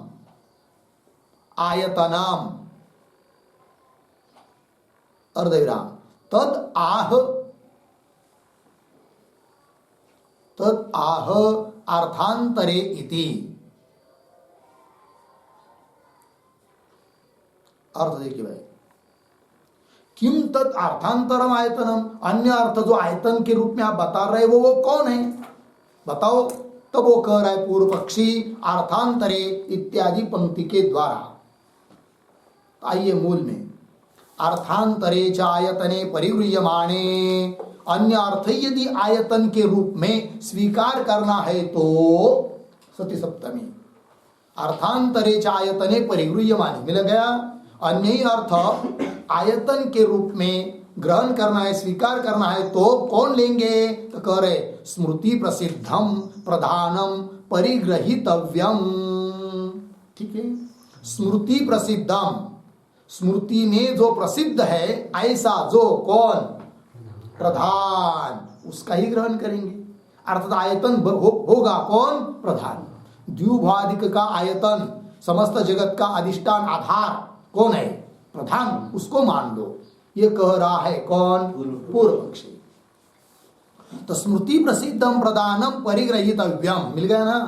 आयतनम अर्धविराम तद आह अर्थांतरे इति। अर्थ देखिए भाई, किम तत् अर्थांतरम आयतनम, अन्य अर्थ जो आयतन के रूप में आप बता रहे हो वो कौन है बताओ। तब वो कह रहा है पूर्व पक्षी अर्थांतरे इत्यादि पंक्ति के द्वारा। आइए मूल में, अर्थांतरे च आयतने परिगृह्यमाणे, अन्य अर्थ यदि आयतन के रूप में स्वीकार करना है तो सती सप्तमी, अर्थांतरे च आयतने परिगृह्यमाणे, मिल गया। अन्य ही अर्थ आयतन के रूप में ग्रहण करना है, स्वीकार करना है तो कौन लेंगे? तो कह रहे स्मृति प्रसिद्धम प्रधानम परिग्रहितव्यम। ठीक है, स्मृति प्रसिद्धम, स्मृति में जो प्रसिद्ध है ऐसा जो कौन? प्रधान, उसका ही ग्रहण करेंगे। अर्थात आयतन होगा कौन? प्रधान। द्व्युभादिक का आयतन, समस्त जगत का अधिष्ठान आधार कौन है? प्रधान, उसको मान लो। ये कह रहा है कौन? पूर्व पक्षी। तो स्मृति प्रसिद्धम प्रधानम परिग्रहितव्यम, मिल गया ना।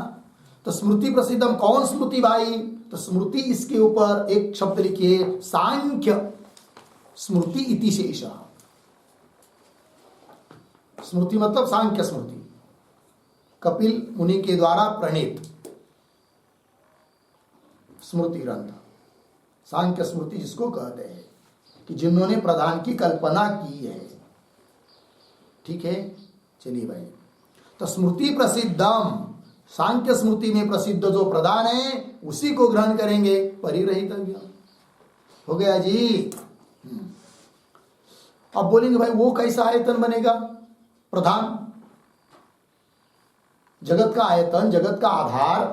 तो स्मृति प्रसिद्धम, कौन स्मृति भाई? तो स्मृति, इसके ऊपर एक शब्द लिखिए, सांख्य स्मृति इति शेष। स्मृति मतलब सांख्य स्मृति, कपिल मुनि के द्वारा प्रणीत स्मृति ग्रंथ, सांख्य स्मृति जिसको कहते हैं, कि जिन्होंने प्रधान की कल्पना की है। ठीक है, चलिए भाई। तो स्मृति प्रसिद्धम, सांख्य स्मृति में प्रसिद्ध जो प्रधान है उसी को ग्रहण करेंगे। परिग्रहितव्य हो गया जी। अब बोलेंगे भाई वो कैसा आयतन बनेगा? प्रधान, जगत का आयतन, जगत का आधार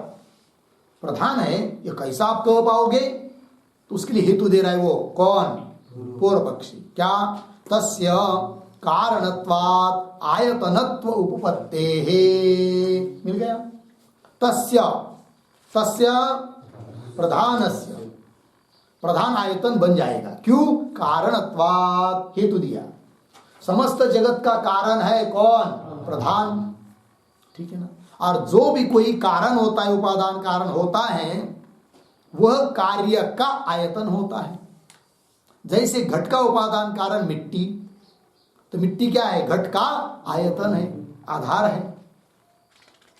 प्रधान है, ये कैसा आप कह पाओगे? तो उसके लिए हेतु दे रहा है वो कौन? पूर्व पक्षी। क्या? तस्य कारणत्वात् आयतनत्व उपपत्तेः, मिल गया। तस्य, तस्य प्रधानस्य, प्रधान आयतन बन जाएगा। क्यों? कारणत्वात्, हेतु दिया। समस्त जगत का कारण है कौन? प्रधान। ठीक है ना। और जो भी कोई कारण होता है, उपादान कारण होता है, वह कार्य का आयतन होता है। जैसे घट का उपादान कारण मिट्टी, तो मिट्टी क्या है? घट का आयतन है, आधार है।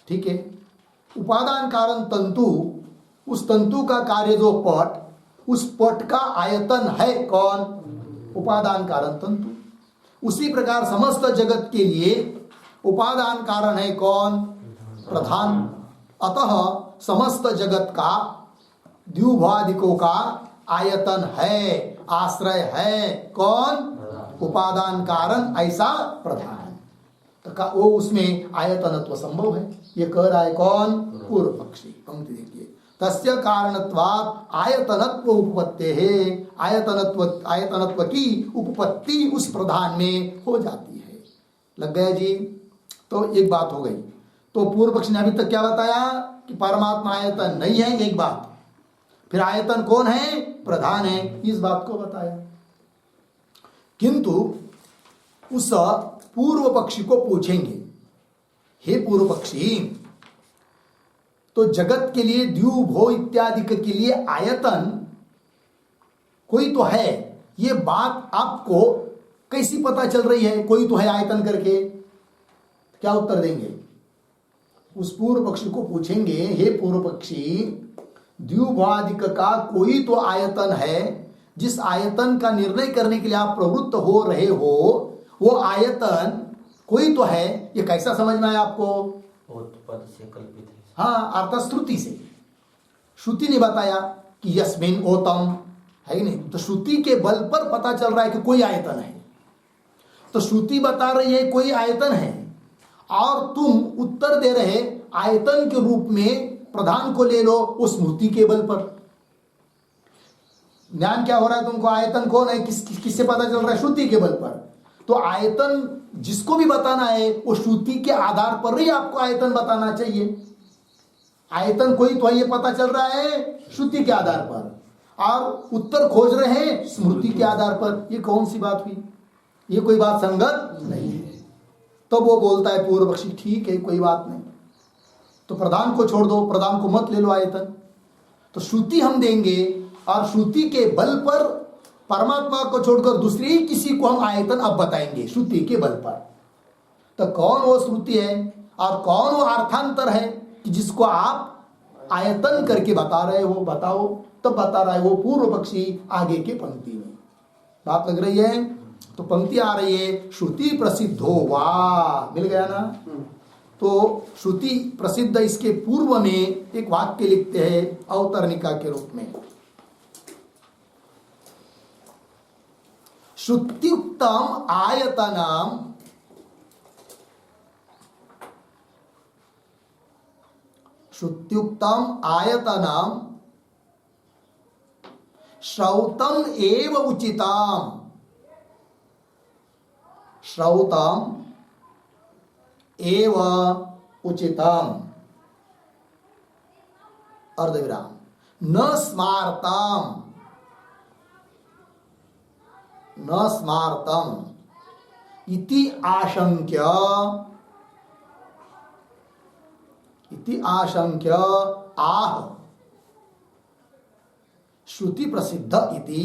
ठीक है। उपादान कारण तंतु, उस तंतु का कार्य जो पट, उस पट का आयतन है कौन? उपादान कारण तंतु। उसी प्रकार समस्त जगत के लिए उपादान कारण है कौन? प्रधान। अतः समस्त जगत का द्व्युभादिकों का आयतन है, आश्रय है कौन? उपादान कारण, ऐसा प्रधान। तो वो उसमें आयतनत्व संभव है। ये कह रहा है कौन? पूर्व पक्षी। पंक्ति देखिए, तस्य कारणत्वात् आयतनत्व उपपत्ते है, आयतनत्व की उपपत्ति उस प्रधान में हो जाती है। लग गया जी। तो एक बात हो गई। तो पूर्व पक्षी ने अभी तक क्या बताया? कि परमात्मा आयतन नहीं है, एक बात। फिर आयतन कौन है? प्रधान है, इस बात को बताया। किंतु उस पूर्व पक्षी को पूछेंगे, हे पूर्व पक्षी, तो जगत के लिए द्व्युभो इत्यादि के लिए आयतन कोई तो है, ये बात आपको कैसी पता चल रही है? कोई तो है आयतन करके। क्या उत्तर देंगे? उस पूर्व पक्षी को पूछेंगे, हे पूर्व पक्षी, द्व्युभादिक का कोई तो आयतन है, जिस आयतन का निर्णय करने के लिए आप प्रवृत्त हो रहे हो, वो आयतन कोई तो है। ये कैसा समझना है आपको? पद से कल्पित है। हाँ, अर्थात श्रुति से। श्रुति ने बताया कि यस्मिन ओतम, है कि नहीं? तो श्रुति के बल पर पता चल रहा है कि कोई आयतन है। तो श्रुति बता रही है कोई आयतन है, और तुम उत्तर दे रहे आयतन के रूप में प्रधान को ले लो उस स्मृति के बल पर। ज्ञान क्या हो रहा है तुमको? आयतन कौन है, किससे पता चल रहा है? श्रुति के बल पर। तो आयतन जिसको भी बताना है वो श्रुति के आधार पर ही आपको आयतन बताना चाहिए। आयतन कोई तो ये पता चल रहा है श्रुति के आधार पर, और उत्तर खोज रहे हैं स्मृति के आधार पर। ये कौन सी बात हुई? ये कोई बात संगत नहीं है। तो वो बोलता है पूर्व पक्षी, ठीक है कोई बात नहीं, तो प्रधान को छोड़ दो, प्रधान को मत ले लो आयतन। तो श्रुति हम देंगे, और श्रुति के बल पर परमात्मा को छोड़कर दूसरी किसी को हम आयतन अब बताएंगे श्रुति के बल पर। तो कौन वो श्रुति है और कौन वो अर्थांतर है कि जिसको आप आयतन करके बता रहे हो? बताओ। तब बता रहा है वो पूर्व पक्षी आगे के पंक्ति में। बात लग रही है? तो पंक्ति आ रही है, श्रुति प्रसिद्धो वा। मिल गया ना? तो श्रुति प्रसिद्ध, इसके पूर्व में एक वाक्य लिखते हैं अवतरणिका के रूप में, श्रुत्युक्तम आयतनम श्रौतम एव उचितम। श्रौतम एव उचितम, अर्धविराम, न स्मार्तम, न स्मार्तम इति आशंक्य, इति आशंक्य आह श्रुति प्रसिद्ध इति।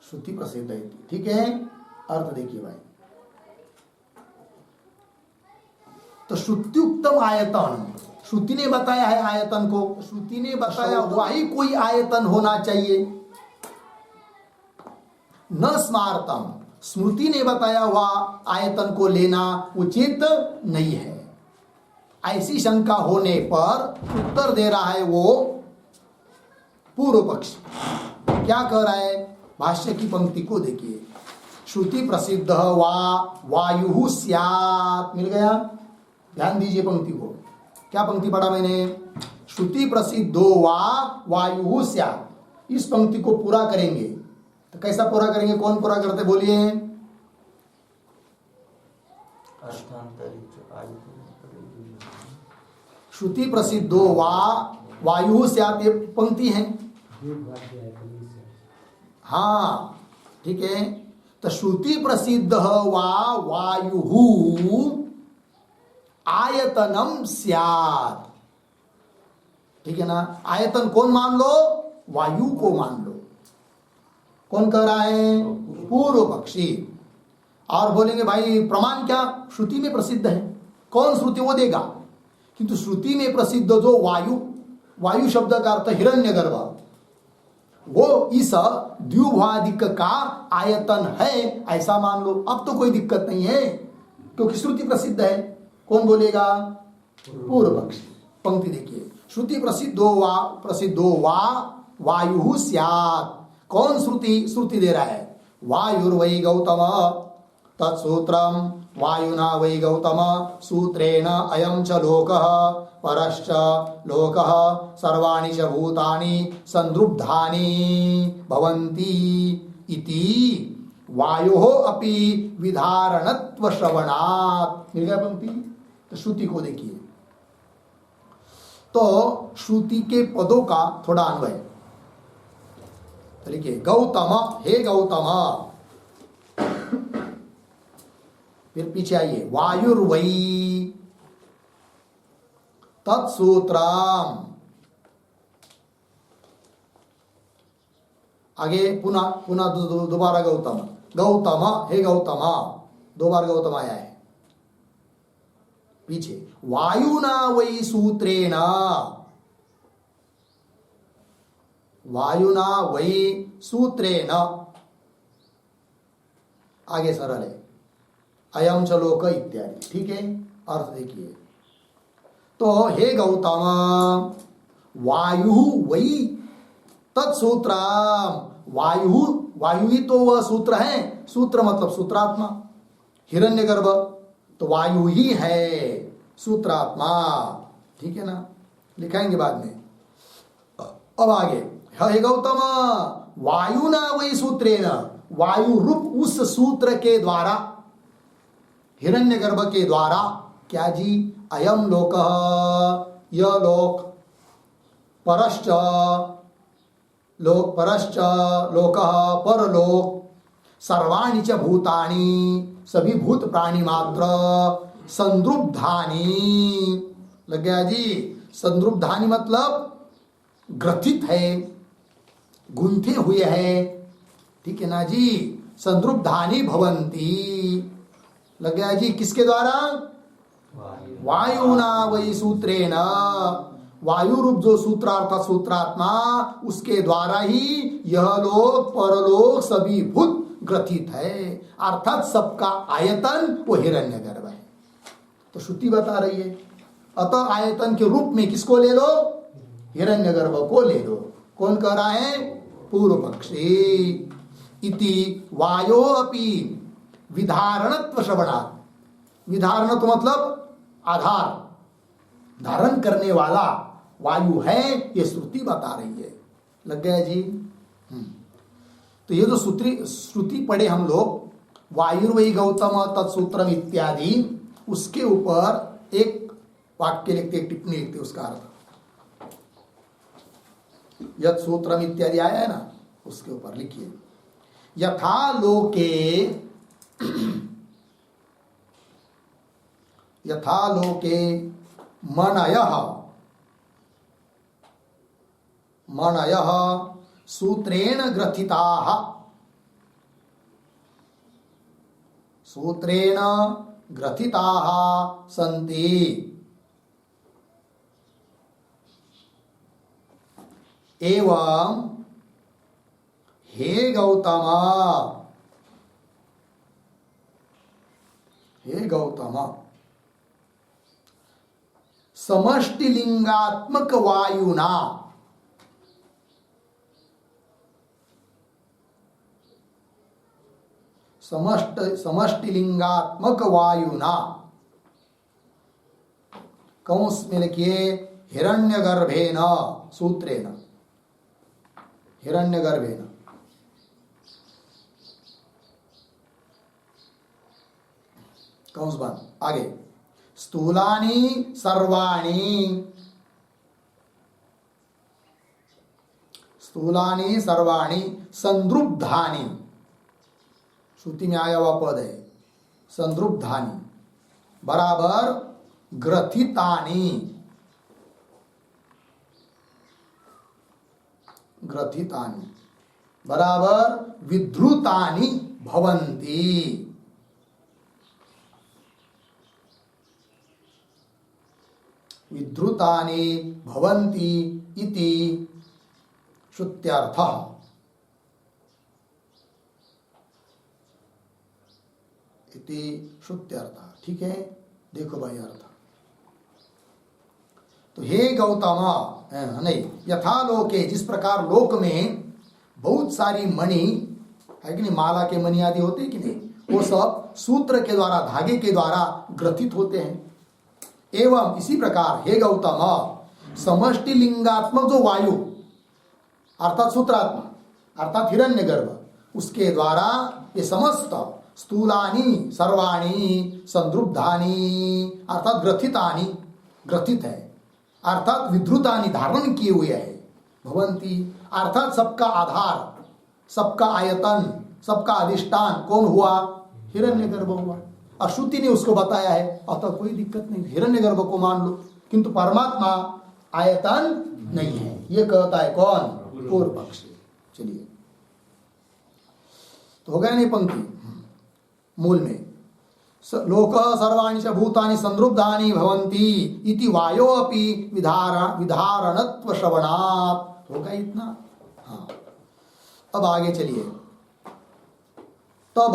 श्रुति प्रसिद्ध है, ठीक है? अर्थ देखिए भाई, तो श्रुत्युक्तम आयतन, श्रुति ने बताया है आयतन को, श्रुति ने बताया वही कोई आयतन होना चाहिए। न स्मार्तम, स्मृति ने बताया हुआ आयतन को लेना उचित नहीं है। ऐसी शंका होने पर उत्तर दे रहा है वो पूर्व पक्ष। क्या कह रहा है? भाष्य की पंक्ति को देखिए, श्रुति प्रसिद्ध वा वायु स्यात्। मिल गया? ध्यान दीजिए पंक्ति को। क्या पंक्ति पढ़ा मैंने? श्रुति प्रसिद्धो वा वायु स्यात्। इस पंक्ति को पूरा करेंगे तो कैसा पूरा करेंगे? कौन पूरा करते बोलिए? श्रुति प्रसिद्धो वा वायु स्यात्, ये पंक्ति है। हाँ ठीक है। तो श्रुति प्रसिद्ध वा वायु आयतनम स्यात्, ठीक है ना? आयतन कौन मान लो? वायु को मान लो। कौन कह रहा है? पूर्व पक्षी। और बोलेंगे भाई प्रमाण क्या? श्रुति में प्रसिद्ध है। कौन श्रुति? वो देगा। किंतु श्रुति में प्रसिद्ध जो वायु, वायु शब्द का अर्थ हिरण्यगर्भ, वो इस द्व्युभादिक का आयतन है, ऐसा मान लो। अब तो कोई दिक्कत नहीं है क्योंकि श्रुति प्रसिद्ध है। कौन बोलेगा? पूर्व पक्षी। पंक्ति देखिए, श्रुति प्रसिद्धो वा वायु स्यात्। कौन श्रुति? श्रुति दे रहा है वायुर्वै गौतम तत्सूत्रम वायुना वै गौतम सूत्रेण अयं च लोकः परश्च लोकः सर्वाणि च भूतानि संदृब्धानि भवन्ति इति वायोः अपि विधारणत्व श्रवणात्। मिल गया पंक्ति? तो श्रुति को देखिए, तो श्रुति के पदों का थोड़ा अन्वय। तो लिखिए गौतम, हे गौतम। फिर पीछे आइए, वायुर्वै तत्सूत्रम। आगे पुनः दोबारा गौतम, गौतम, हे गौतम। दो बार गौतम आया है। पीछे वायुना वै सूत्रेण, वायुना वै सूत्रेण, आगे सरल है, अयम च लोक इत्यादि। ठीक है, अर्थ देखिए। तो हे गौतम, वायु वै तत्सूत्र, वायु, वायु ही तो वह सूत्र है, सूत्र मतलब सूत्रात्मा, हिरण्यगर्भ तो वायु ही है सूत्रात्मा। ठीक है ना, लिखाएंगे बाद में। अब आगे, हे गौतम, वायु ना वही सूत्रेण, वायु रूप उस सूत्र के द्वारा, हिरण्यगर्भ के द्वारा, क्या जी, अयम लोक, यह लोक, परश्च लोक, परश्च लोक, परलोक, सर्वाणि च भूतानि, सभी भूत प्राणी मात्र, संद्रुब्धानि, लग गया जी, संद्रुब्धानि मतलब ग्रथित है, गुंथे हुए हैं। ठीक है ना जी, संद्रुब्धानि भवंती, लग गया जी, किसके द्वारा, वायुना वै सूत्रेण, वायु रूप जो सूत्रार्थ सूत्रात्मा, उसके द्वारा ही यह लोक परलोक सभी भूत ग्रथित है, अर्थात सबका आयतन वो हिरण्यगर्भ है। तो श्रुति बता रही है, अतः आयतन के रूप में किसको ले लो, हिरण्यगर्भ को ले लो। कौन कह रहा है, पूर्व पक्षी। इति वायो अपि विधारणत्व श्रवणात्, विधारण तो मतलब आधार, धारण करने वाला वायु है, ये श्रुति बता रही है। लग गया जी। तो ये जो श्रुति पढ़े हम लोग, वायुर्वै गौतम तत्सूत्रम इत्यादि, उसके ऊपर एक वाक्य लिखते, एक टिप्पणी लिखते, उसका अर्थ यत् सूत्रम इत्यादि आया है ना, उसके ऊपर लिखिए, यथा लोके, यथा लोके मनयः, मनयः सूत्रेण ग्रथिताः, सूत्रेण ग्रथिताः सन्ति, एवं हे गौतम, हे गौतम, समष्टिलिंगात्मक वायुना, समष्टिलिंगात्मक वायुना, कंस में लिखिए हिरण्यगर्भेन सूत्रेण, हिरण्यगर्भेन, कंस बंद, आगे, स्थूलानि सर्वाणि, स्थूलानि सर्वाणि संद्रुब्धानि, श्रुति में आया हुआ पद है, संद्रुब्धानि बराबर ग्रथितानि, ग्रथितानि बराबर विद्रुतानि भवन्ति, विद्रुतानि भवन्ति इति श्रुत्यर्थः। इति श्रुत्यर्थः। ठीक है, देखो भाई अर्थ। तो हे गौतम, नहीं, यथा लोके, जिस प्रकार लोक में बहुत सारी मणि है कि नहीं, माला के मणि आदि होते हैं कि नहीं, वो सब सूत्र के द्वारा, धागे के द्वारा ग्रथित होते हैं। एवं इसी प्रकार हे गौतम, समष्टि लिंगात्मक जो वायु अर्थात सूत्रात्मा अर्थात हिरण्यगर्भ, उसके द्वारा ये समस्त स्थूलानि सर्वाणि संद्रुब्धानि अर्थात ग्रथितानि, ग्रथित है, अर्थात विद्रुतानि धारण किए हुए है, भवंती अर्थात सबका आधार, सबका आयतन, सबका अधिष्ठान कौन हुआ, हिरण्यगर्भ हुआ। और श्रुति ने उसको बताया है, अतः कोई दिक्कत नहीं, हिरण्यगर्भ को मान लो, किंतु परमात्मा आयतन नहीं है, ये कहता है कौन, पूर्व पक्षी। चलिए, तो हो गया नहीं पंक्ति मूल में, लोकः सर्वाणि च भूतानि संरुद्धानि भवन्ति इति वायो अपि विधारणत्व श्रवणात्। होगा इतना? हाँ। अब आगे चलिए। तब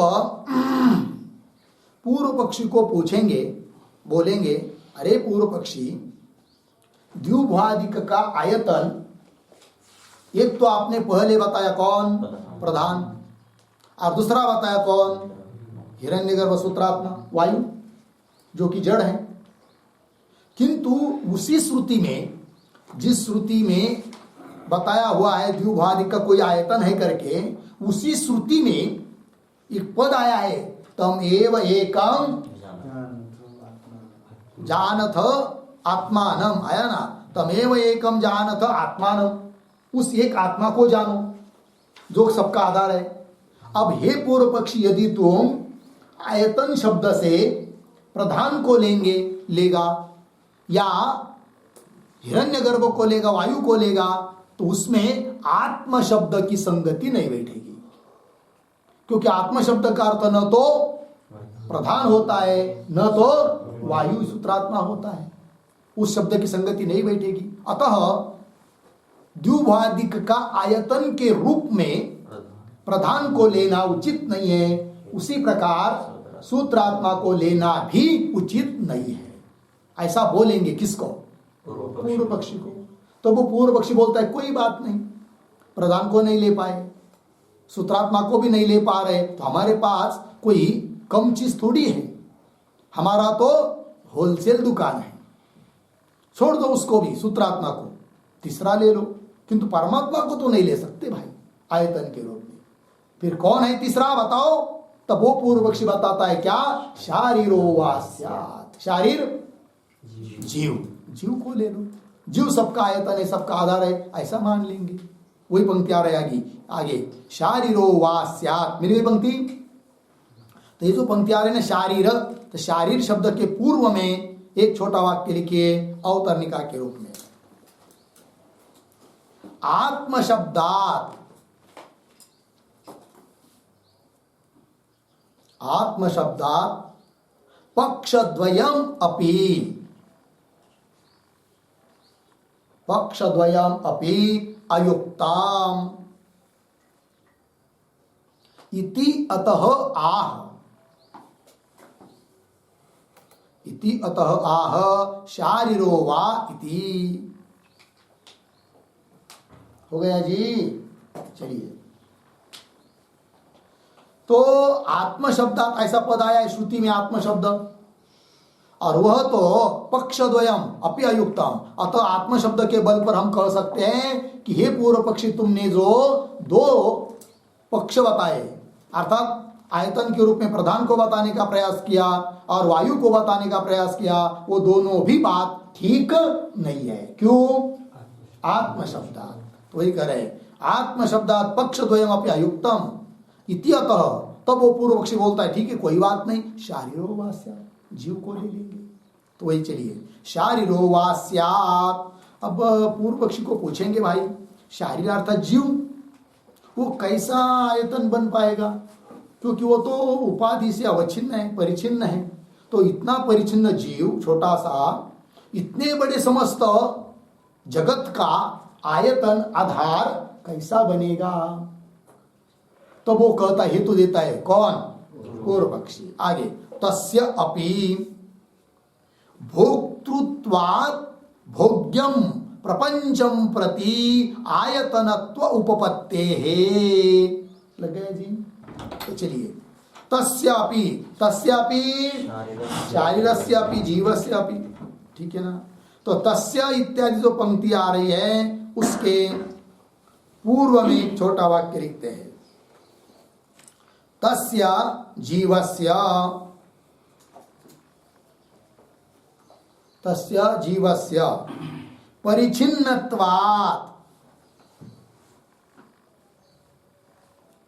पूर्व पक्षी को पूछेंगे, बोलेंगे, अरे पूर्व पक्षी, द्युभादिक का आयतन एक तो आपने पहले बताया कौन? प्रधान। और दूसरा बताया कौन? हिरण्यगर्भ सूत्रात्मा वायु, जो कि जड़ है। किंतु उसी श्रुति में, जिस श्रुति में बताया हुआ है द्युभादिक का कोई आयतन है करके, उसी श्रुति में एक पद आया है, तम एव एकम जानथ आत्मानम, आया ना? तमेव एकम जानथ आत्मानम, उस एक आत्मा को जानो जो सबका आधार है। अब हे पूर्व पक्षी, यदि तुम आयतन शब्द से प्रधान को लेगा या हिरण्यगर्भ को लेगा, वायु को लेगा, तो उसमें आत्म शब्द की संगति नहीं बैठेगी, क्योंकि आत्म शब्द का अर्थ न तो प्रधान होता है न तो वायु सूत्रात्मा होता है, उस शब्द की संगति नहीं बैठेगी। अतः द्युभादिक का आयतन के रूप में प्रधान को लेना उचित नहीं है, उसी प्रकार सूत्रात्मा को लेना भी उचित नहीं है। ऐसा बोलेंगे किसको? पूर्व पक्षी को। तो वो पूर्व पक्षी बोलता है कोई बात नहीं, प्रधान को नहीं ले पाए, सूत्रात्मा को भी नहीं ले पा रहे, तो हमारे पास कोई कम चीज थोड़ी है, हमारा तो होलसेल दुकान है, छोड़ दो उसको भी, सूत्रात्मा को, तीसरा ले लो। किंतु परमात्मा को तो नहीं ले सकते भाई आयतन के रूप में। फिर कौन है तीसरा बताओ? तब वो पूर्व पक्षी बताता है क्या? शारीरो वा स्यात्, शारीर जीव, जीव को ले लो, जीव सबका आयतन है, सबका आधार है, ऐसा मान लेंगे। वही पंक्ति आ रही आगे, शारीरो वा स्यात्, मेरी पंक्ति। तो ये जो पंक्ति आ रही है ना शारीर, तो शारीर शब्द के पूर्व में एक छोटा वाक्य लिखिए अवतरणिका के रूप में, आत्म शब्दात, आत्म शब्दात पक्षद्वयम अपि, पक्षद्वयम अपि अयुक्ताम इति अतः आह, इति अतः आह शारीरो वा इति। हो गया जी? चलिए, तो आत्म शब्दात ऐसा पद आया है श्रुति में, आत्म शब्द, और वह तो पक्षद्वयम अपि अयुक्तम, अतः आत्म शब्द के बल पर हम कह सकते हैं कि हे पूर्व पक्षी, तुमने जो दो पक्ष बताए, अर्थात आयतन के रूप में प्रधान को बताने का प्रयास किया और वायु को बताने का प्रयास किया, वो दोनों भी बात ठीक नहीं है। क्यों? आत्म शब्दात। तो वही कह रहे, आत्म शब्दात पक्षद्वयम अपि अयुक्तम इति अतः। तब वो पूर्व पक्षी बोलता है ठीक है कोई बात नहीं, शारीरो वा स्यात्, जीव को ले लेंगे। तो वही चलिए, शारीरो वा स्यात्। अब पूर्व पक्षी को पूछेंगे भाई शारीर अर्थात जीव, वो कैसा आयतन बन पाएगा? क्योंकि वो तो उपाधि से अवच्छिन्न है, परिचिन्न है। तो इतना परिचिन्न जीव छोटा सा, इतने बड़े समस्त जगत का आयतन आधार कैसा बनेगा? तो वो कहता हेतु देता है कौन? पूर्व पक्षी। आगे, तस्य अपि भोक्तृत्वात् भोग्यम प्रपंचम प्रति आयतनत्व उपपत्तेः। लग गया जी? तो चलिए, तस्यापि, तस्यापि शारीरस्यापि जीवस्यापि, ठीक है ना? तो तस्य इत्यादि जो पंक्ति आ रही है उसके पूर्व में एक छोटा वाक्य लिखते हैं, तस्य जीवस्य, तस्य जीवस्य परिच्छिन्नत्वात्,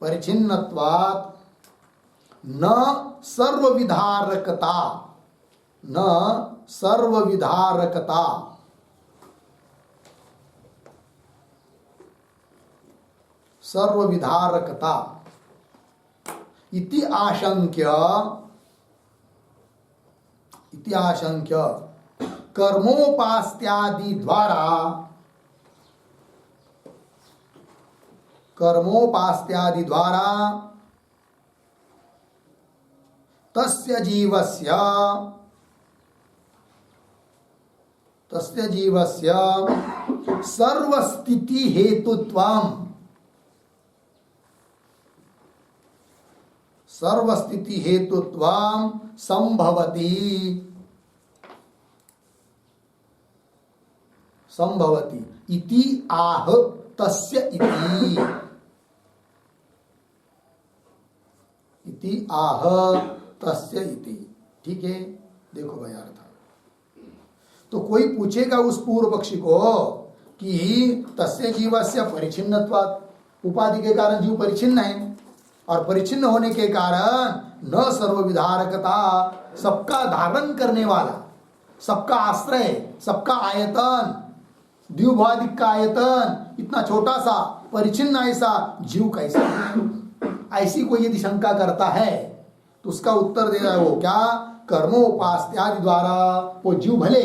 परिच्छिन्नत्वात् न सर्वविधारकता, न सर्वविधारकता, सर्वविधारकता इति आशंक्य इति आशंक्य कर्मोपास्त्यादि द्वारा तस्य जीवस्य सर्वस्थिति हेतुत्वं संभवति इति आह तस्य इति आह तस्य इति। ठीक है, देखो भाई अर्थ। तो कोई पूछेगा उस पूर्व पक्षी को कि तस्य जीवस्य परिच्छिन्नत्वात्, उपाधि के कारण जीव परिच्छिन्न है और परिच्छिन्न होने के कारण न सर्वविधारकता, सबका धारण करने वाला, सबका आश्रय, सबका आयतन, द्विभादिक का आयतन इतना छोटा सा परिच्छिन्न ऐसा जीव कैसा, ऐसी कोई यदि शंका करता है तो उसका उत्तर दे रहा है वो क्या, कर्मोपास्त्यादि द्वारा वो जीव भले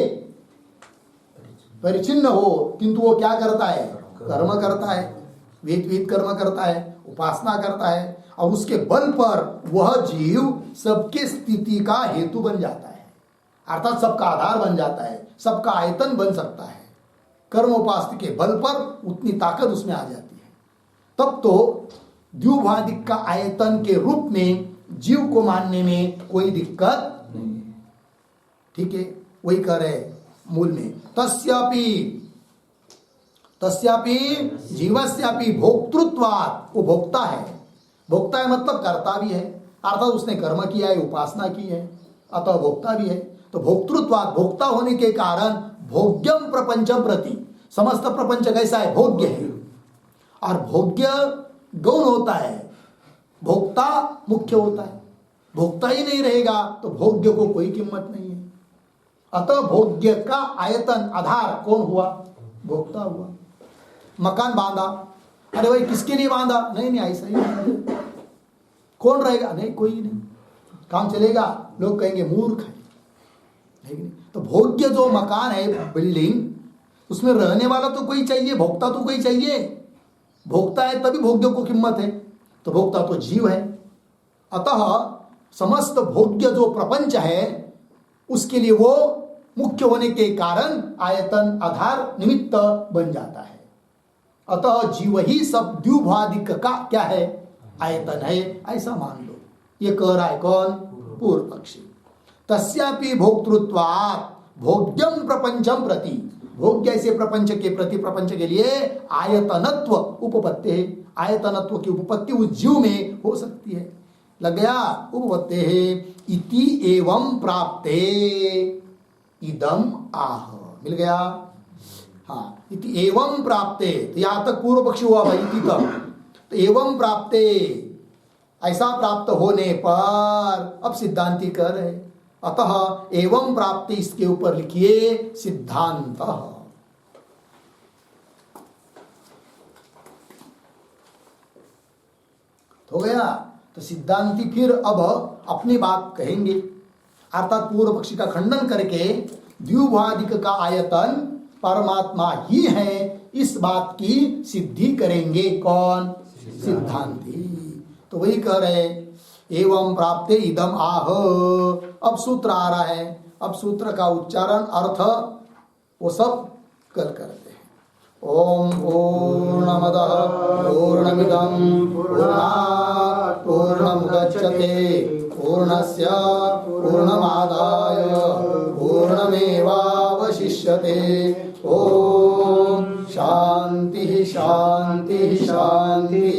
परिच्छिन्न हो किंतु वो क्या करता है, कर्म करता है, वेद कर्म करता है, उपासना करता है और उसके बल पर वह जीव सबके स्थिति का हेतु बन जाता है, अर्थात सबका आधार बन जाता है, सबका आयतन बन सकता है। कर्मोपास्य के बल पर उतनी ताकत उसमें आ जाती है, तब तो द्विभादिक का आयतन के रूप में जीव को मानने में कोई दिक्कत नहीं है। ठीक है, वही कह रहे मूल में तस्यापि जीवस्यापि भोक्तृत्वात्, वो भोक्ता है, भोक्ता है मतलब करता भी है, अर्थात उसने कर्म किया है, उपासना की है, अतः भोक्ता भी है। तो भोक्तृत्वात्, भोक्ता होने के कारण भोग्यम प्रपंचम प्रति, समस्त प्रपंच कैसा है, भोग्य है और भोग्य गौण होता है, भोक्ता मुख्य होता है। भोक्ता ही नहीं रहेगा तो भोग्य को कोई कीमत नहीं है। अतः भोग्य का आयतन आधार कौन हुआ, भोक्ता हुआ। मकान बांधा, अरे भाई किसके लिए बांधा, नहीं ऐसा ही बांधा। कौन रहेगा, नहीं कोई नहीं, काम चलेगा, लोग कहेंगे मूर्ख है, नहीं। तो भोग्य जो मकान है, बिल्डिंग, उसमें रहने वाला तो कोई चाहिए, भोक्ता तो कोई चाहिए, भोक्ता है तभी भोग्य को कीमत है, तो भोक्ता तो जीव है। अतः समस्त भोग्य जो प्रपंच है उसके लिए वो मुख्य होने के कारण आयतन आधार निमित्त बन जाता है। अतः जीव ही सब द्विभादिक का क्या है, आयतन है, ऐसा मान लो। ये कह रहा है कौन, पूर्व पक्षी। तस्यापि भोक्तृत्वात् भोग्यम प्रपंचम प्रति, भोग्य ऐसे प्रपंच के प्रति, प्रपंच के लिए आयतनत्व उपपत्ति है, आयतनत्व की उपपत्ति उस जीव में हो सकती है। लग गया, उपपत्ति है। इति एवं प्राप्ते इदम आह, मिल गया। हाँ, इति एवं प्राप्ते, तो यहां तक पूर्व पक्षी हुआ भाई, इति तक। तो एवं प्राप्ते, ऐसा प्राप्त होने पर, अब सिद्धांति कह रहे, अतः एवं प्राप्ति, इसके ऊपर लिखिए सिद्धांत। हो गया। तो सिद्धांति फिर अब अपनी बात कहेंगे, अर्थात पूर्व पक्षी का खंडन करके द्विभादिक का आयतन परमात्मा ही है, इस बात की सिद्धि करेंगे। कौन, सिद्धांति। तो वही कह रहे एवं प्राप्ते इदम आह। अब सूत्र आ रहा है, अब सूत्र का उच्चारण अर्थ वो सब कल करते हैं। ओम पूर्णमदः पूर्णमिदं पूर्णात् पूर्णमुदच्यते पूर्णस्य पूर्णमादाय पूर्णमेवावशिष्यते। ओम शांति शांति शांति।